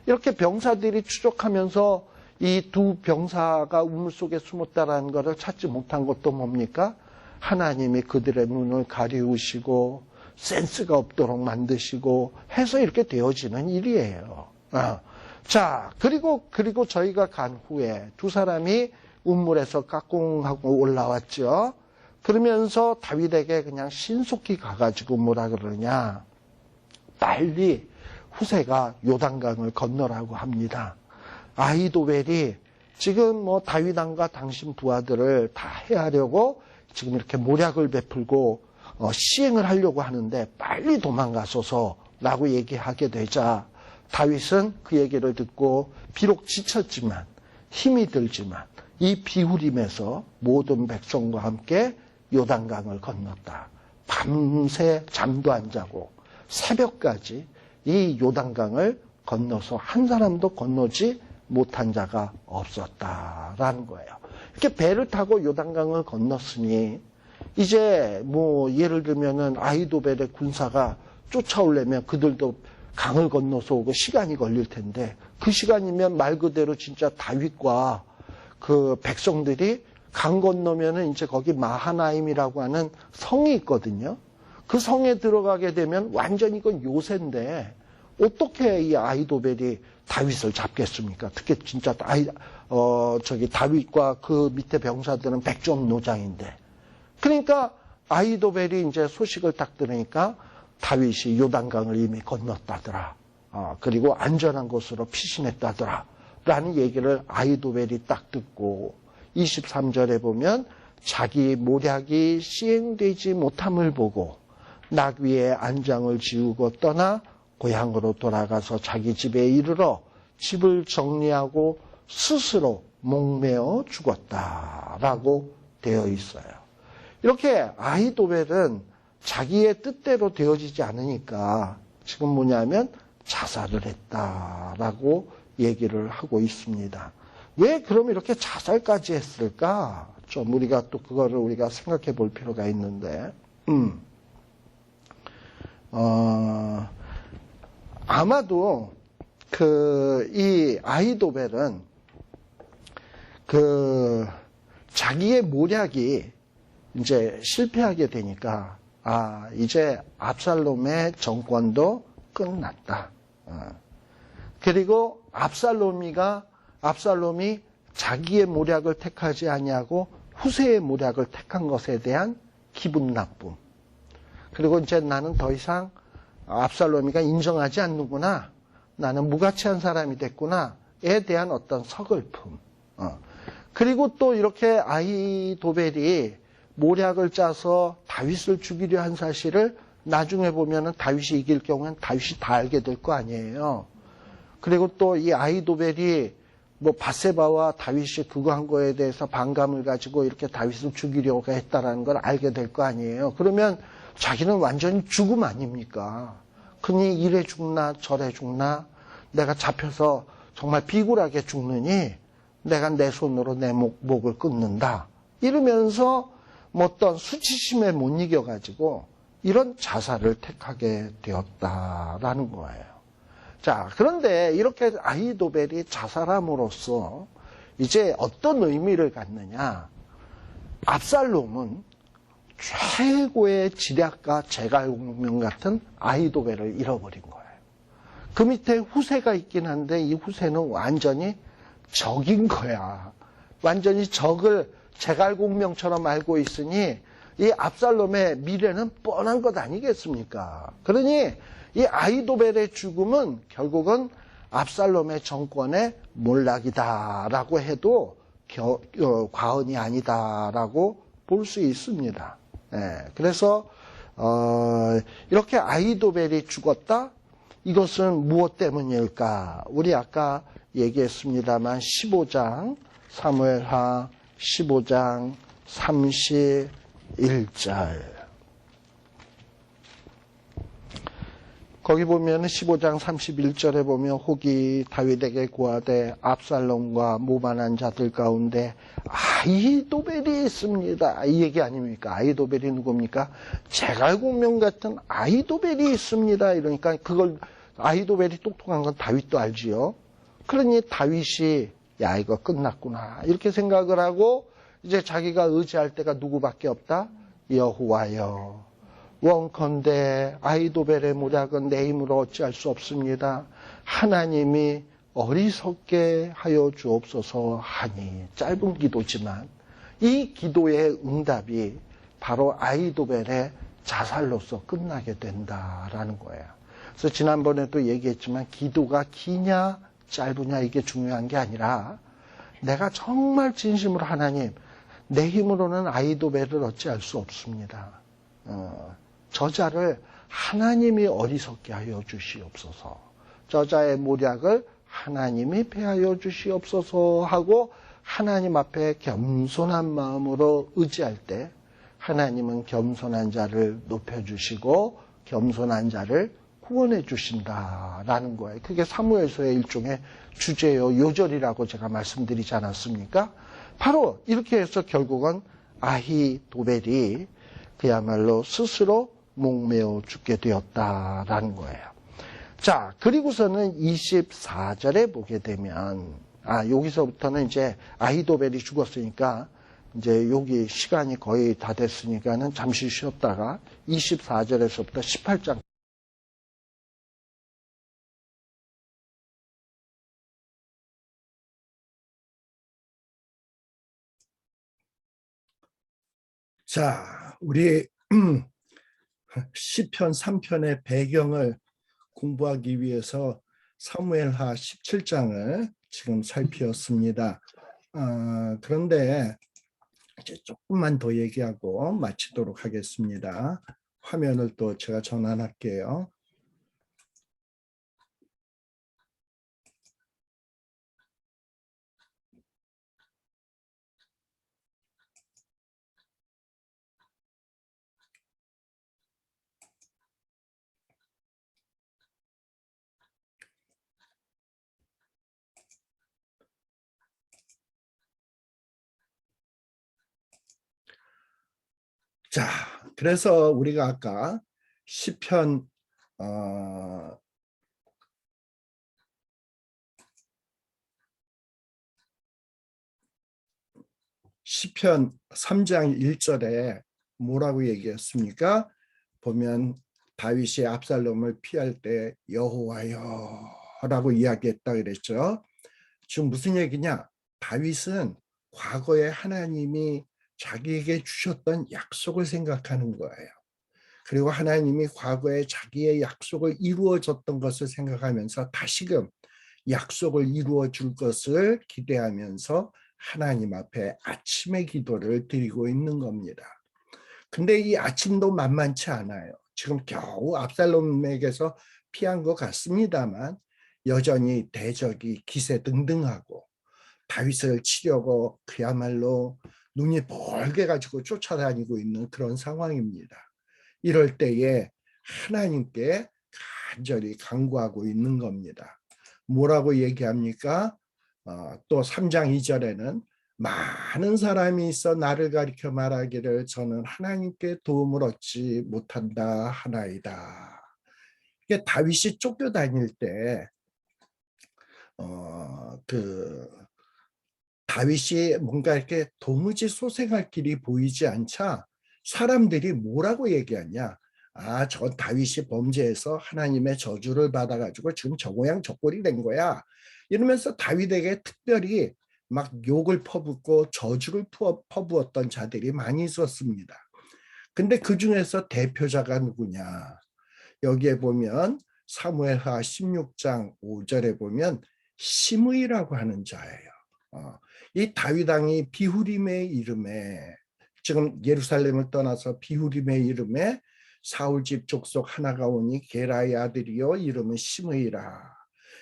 이렇게 병사들이 추적하면서 이 두 병사가 우물 속에 숨었다라는 것을 찾지 못한 것도 뭡니까? 하나님이 그들의 눈을 가리우시고 센스가 없도록 만드시고 해서 이렇게 되어지는 일이에요. 자, 그리고 저희가 간 후에 두 사람이 운물에서 까꿍하고 올라왔죠. 그러면서 다윗에게 그냥 신속히 가가지고 뭐라 그러냐. 빨리 후세가 요단강을 건너라고 합니다. 아히도벨이 지금 뭐 다윗 왕과 당신 부하들을 다 해하려고 지금 이렇게 모략을 베풀고 시행을 하려고 하는데 빨리 도망가소서라고 얘기하게 되자 다윗은 그 얘기를 듣고 비록 지쳤지만 힘이 들지만 이 비후림에서 모든 백성과 함께 요단강을 건넜다. 밤새 잠도 안 자고 새벽까지 이 요단강을 건너서 한 사람도 건너지 못한 자가 없었다라는 거예요. 이렇게 배를 타고 요단강을 건넜으니 이제 뭐 예를 들면은 아히도벨의 군사가 쫓아오려면 그들도 강을 건너서 오고 시간이 걸릴 텐데 그 시간이면 말 그대로 진짜 다윗과 그 백성들이 강 건너면은 이제 거기 마하나임이라고 하는 성이 있거든요. 그 성에 들어가게 되면 완전히 이건 요새인데 어떻게 이 아히도벨이 다윗을 잡겠습니까? 특히 진짜 다윗과 그 밑에 병사들은 백전노장인데. 그러니까 아히도벨이 이제 소식을 딱 들으니까 다윗이 요단강을 이미 건넜다더라. 그리고 안전한 곳으로 피신했다더라. 라는 얘기를 아히도벨이 딱 듣고 23절에 보면 자기 모략이 시행되지 못함을 보고 나귀의 안장을 지우고 떠나 고향으로 돌아가서 자기 집에 이르러 집을 정리하고 스스로 목매어 죽었다라고 되어 있어요. 이렇게 아히도벨은 자기의 뜻대로 되어지지 않으니까 지금 뭐냐면 자살을 했다라고 얘기를 하고 있습니다. 왜 그럼 이렇게 자살까지 했을까? 좀 우리가 또 그거를 우리가 생각해 볼 필요가 있는데, 아마도 이 아히도벨은 자기의 모략이 이제 실패하게 되니까 이제 압살롬의 정권도 끝났다. 그리고 압살롬이 자기의 모략을 택하지 아니하고 후세의 모략을 택한 것에 대한 기분 나쁨. 그리고 이제 나는 더 이상 압살롬이가 인정하지 않는구나. 나는 무가치한 사람이 됐구나에 대한 어떤 서글픔. 그리고 또 이렇게 아히도벨이 모략을 짜서 다윗을 죽이려 한 사실을 나중에 보면은 다윗이 이길 경우엔 다윗이 다 알게 될 거 아니에요. 그리고 또 이 아히도벨이 뭐 바세바와 다윗이 그거 한 거에 대해서 반감을 가지고 이렇게 다윗을 죽이려고 했다라는 걸 알게 될 거 아니에요. 그러면 자기는 완전히 죽음 아닙니까? 그니 이래 죽나 저래 죽나 내가 잡혀서 정말 비굴하게 죽느니 내가 내 손으로 내 목을 끊는다. 이러면서 뭐 어떤 수치심에 못 이겨가지고 이런 자살을 택하게 되었다라는 거예요. 자, 그런데 이렇게 아히도벨이 자살함으로써 이제 어떤 의미를 갖느냐. 압살롬은 최고의 지략가 제갈공명 같은 아히도벨을 잃어버린 거예요. 그 밑에 후세가 있긴 한데 이 후세는 완전히 적인 거야. 완전히 적을 제갈공명처럼 알고 있으니 이 압살롬의 미래는 뻔한 것 아니겠습니까? 그러니 이 아히도벨의 죽음은 결국은 압살롬의 정권의 몰락이다라고 해도 과언이 아니다라고 볼 수 있습니다. 그래서 이렇게 아히도벨이 죽었다? 이것은 무엇 때문일까? 우리 아까 얘기했습니다만 15장 사무엘하 15장 31절 거기 보면 15장 31절에 보면 혹이 다윗에게 고하되 압살롬과 모반한 자들 가운데 아히도벨이 있습니다. 이 얘기 아닙니까? 아히도벨이 누굽니까? 제갈공명 같은 아히도벨이 있습니다. 이러니까 그걸 아히도벨이 똑똑한 건 다윗도 알지요. 그러니 다윗이 야 이거 끝났구나 이렇게 생각을 하고 이제 자기가 의지할 때가 누구밖에 없다? 여호와여 원컨대 아히도벨의 모략은 내 힘으로 어찌할 수 없습니다. 하나님이 어리석게 하여 주옵소서 하니. 짧은 기도지만 이 기도의 응답이 바로 아히도벨의 자살로서 끝나게 된다라는 거예요. 그래서 지난번에도 얘기했지만 기도가 기냐 짧으냐 이게 중요한 게 아니라 내가 정말 진심으로 하나님, 내 힘으로는 아히도벨을 어찌할 수 없습니다. 저자를 하나님이 어리석게 하여 주시옵소서. 저자의 모략을 하나님이 패하여 주시옵소서 하고 하나님 앞에 겸손한 마음으로 의지할 때 하나님은 겸손한 자를 높여주시고 겸손한 자를 구원해 주신다라는 거예요. 그게 사무엘서의 일종의 주제요, 요절이라고 제가 말씀드리지 않았습니까? 바로 이렇게 해서 결국은 아히도벨이 그야말로 스스로 목매어 죽게 되었다라는 거예요. 자, 그리고서는 24절에 보게 되면, 여기서부터는 이제 아히도벨이 죽었으니까 이제 여기 시간이 거의 다 됐으니까는 잠시 쉬었다가 24절에서부터 18장. 자, 우리 시편 3편의 배경을 공부하기 위해서 사무엘하 17장을 지금 살피었습니다. 그런데 이제 조금만 더 얘기하고 마치도록 하겠습니다. 화면을 또 제가 전환할게요. 자, 그래서 우리가 아까 시편 3장 1절에 뭐라고 얘기했습니까? 보면 다윗이 압살롬을 피할 때 여호와여 라고 이야기했다 그랬죠. 지금 무슨 얘기냐? 다윗은 과거에 하나님이 자기에게 주셨던 약속을 생각하는 거예요. 그리고 하나님이 과거에 자기의 약속을 이루어졌던 것을 생각하면서 다시금 약속을 이루어 줄 것을 기대하면서 하나님 앞에 아침의 기도를 드리고 있는 겁니다. 근데 이 아침도 만만치 않아요. 지금 겨우 압살롬에게서 피한 것 같습니다만 여전히 대적이 기세등등하고 다윗을 치려고 그야말로 눈이 벌게 가지고 쫓아다니고 있는 그런 상황입니다. 이럴 때에 하나님께 간절히 간구하고 있는 겁니다. 뭐라고 얘기합니까? 또 3장 2절에는 많은 사람이 있어 나를 가리켜 말하기를 저는 하나님께 도움을 얻지 못한다 하나이다. 이게 다윗이 쫓겨다닐 때 다윗이 뭔가 이렇게 도무지 소생할 길이 보이지 않자 사람들이 뭐라고 얘기하냐? 저 다윗이 범죄해서 하나님의 저주를 받아가지고 지금 저 모양 저 꼴이 된 거야. 이러면서 다윗에게 특별히 막 욕을 퍼붓고 저주를 퍼부었던 자들이 많이 있었습니다. 근데 그 중에서 대표자가 누구냐? 여기에 보면 사무엘하 16장 5절에 보면 시므이라고 하는 자예요. 이 다윗 왕이 비후림의 이름에, 지금 예루살렘을 떠나서 비후림의 이름에 사울 집 족속 하나가 오니 게라의 아들이요 이름은 시므이라.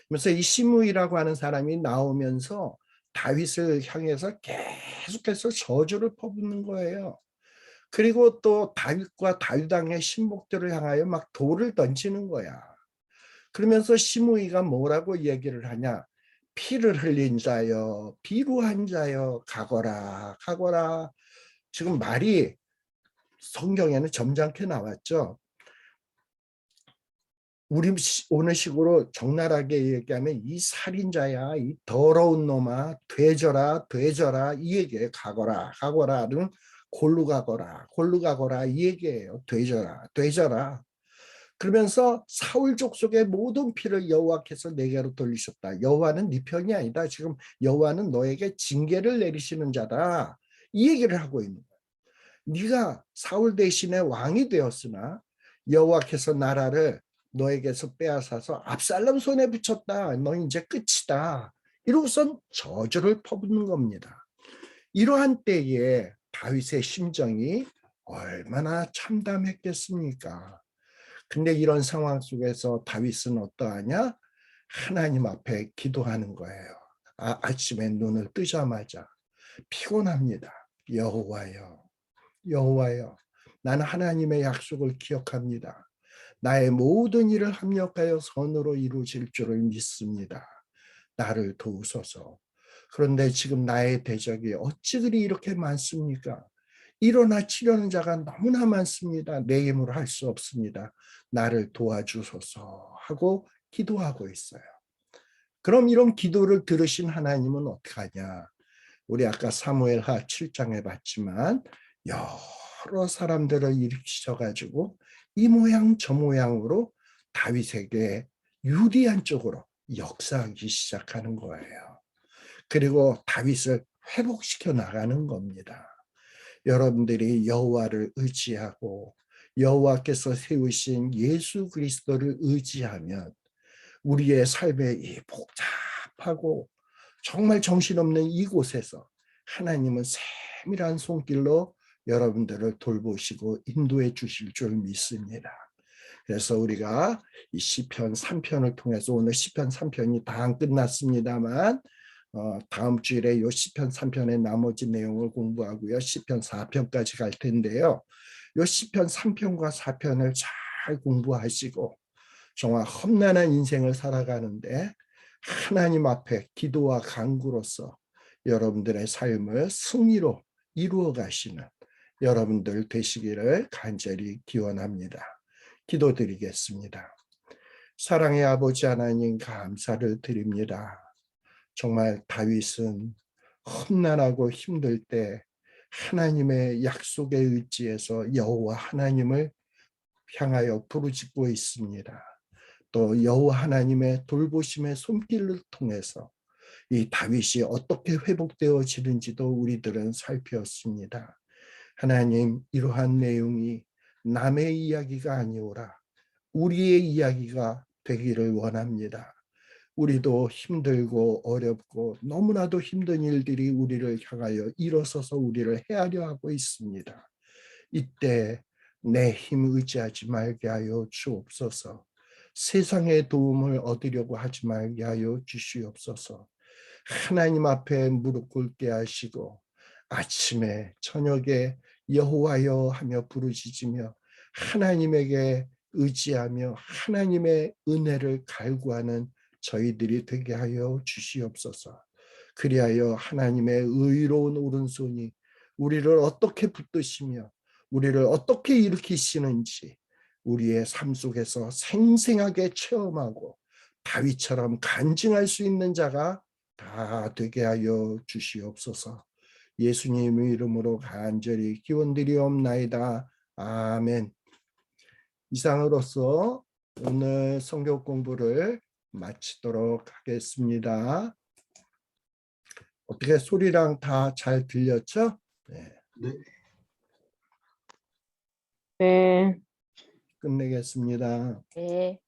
그래서 이 시므이라고 하는 사람이 나오면서 다윗을 향해서 계속해서 저주를 퍼붓는 거예요. 그리고 또 다윗과 다윗 왕의 신복들을 향하여 막 돌을 던지는 거야. 그러면서 시므이가 뭐라고 얘기를 하냐? 피를 흘린 자여, 비루한 자여, 가거라, 가거라. 지금 말이 성경에는 점잖게 나왔죠. 우리 오늘 식으로 적나라하게 얘기하면 이 살인자야, 이 더러운 놈아, 되져라, 되져라, 이 얘기에 가거라, 가거라는 골로 가거라 이 얘기예요. 되져라. 그러면서 사울 족속의 모든 피를 여호와께서 내게로 돌리셨다. 여호와는 네 편이 아니다. 지금 여호와는 너에게 징계를 내리시는 자다. 이 얘기를 하고 있는 거야. 네가 사울 대신에 왕이 되었으나 여호와께서 나라를 너에게서 빼앗아서 압살롬 손에 붙였다. 너 이제 끝이다. 이로선 저주를 퍼붓는 겁니다. 이러한 때에 다윗의 심정이 얼마나 참담했겠습니까? 근데 이런 상황 속에서 다윗은 어떠하냐? 하나님 앞에 기도하는 거예요. 아침에 눈을 뜨자마자 피곤합니다. 여호와여, 나는 하나님의 약속을 기억합니다. 나의 모든 일을 합력하여 선으로 이루어질 줄을 믿습니다. 나를 도우소서. 그런데 지금 나의 대적이 어찌 그리 이렇게 많습니까? 일어나 치려는 자가 너무나 많습니다. 내 힘으로 할 수 없습니다. 나를 도와주소서 하고 기도하고 있어요. 그럼 이런 기도를 들으신 하나님은 어떡하냐? 우리 아까 사무엘하 7장에 봤지만 여러 사람들을 일으키셔가지고 이 모양 저 모양으로 다윗에게 유리한 쪽으로 역사하기 시작하는 거예요. 그리고 다윗을 회복시켜 나가는 겁니다. 여러분들이 여호와를 의지하고 여호와께서 세우신 예수 그리스도를 의지하면 우리의 삶의 이 복잡하고 정말 정신없는 이곳에서 하나님은 세밀한 손길로 여러분들을 돌보시고 인도해 주실 줄 믿습니다. 그래서 우리가 이 시편 3편을 통해서 오늘 시편 3편이 다 안 끝났습니다만 다음 주일에 이 시편 3편의 나머지 내용을 공부하고요. 시편 4편까지 갈 텐데요. 이 시편 3편과 4편을 잘 공부하시고 정말 험난한 인생을 살아가는데 하나님 앞에 기도와 간구로서 여러분들의 삶을 승리로 이루어 가시는 여러분들 되시기를 간절히 기원합니다. 기도드리겠습니다. 사랑의 아버지 하나님 감사를 드립니다. 정말 다윗은 험난하고 힘들 때 하나님의 약속에 의지해서 여호와 하나님을 향하여 부르짖고 있습니다. 또 여호와 하나님의 돌보심의 손길을 통해서 이 다윗이 어떻게 회복되어지는지도 우리들은 살폈습니다. 하나님, 이러한 내용이 남의 이야기가 아니오라 우리의 이야기가 되기를 원합니다. 우리도 힘들고 어렵고 너무나도 힘든 일들이 우리를 향하여 일어서서 우리를 헤아려 하고 있습니다. 이때 내 힘 의지하지 말게 하여 주옵소서. 세상의 도움을 얻으려고 하지 말게 하여 주시옵소서. 하나님 앞에 무릎 꿇게 하시고 아침에 저녁에 여호와여 하며 부르짖으며 하나님에게 의지하며 하나님의 은혜를 갈구하는 저희들이 되게 하여 주시옵소서. 그리하여 하나님의 의로운 오른손이 우리를 어떻게 붙드시며 우리를 어떻게 일으키시는지 우리의 삶 속에서 생생하게 체험하고 다윗처럼 간증할 수 있는 자가 다 되게 하여 주시옵소서. 예수님의 이름으로 간절히 기원드리옵나이다. 아멘. 이상으로서 오늘 성경 공부를 마치도록 하겠습니다. 어떻게 소리랑 다 잘 들렸죠? 네. 네. 끝내겠습니다. 네.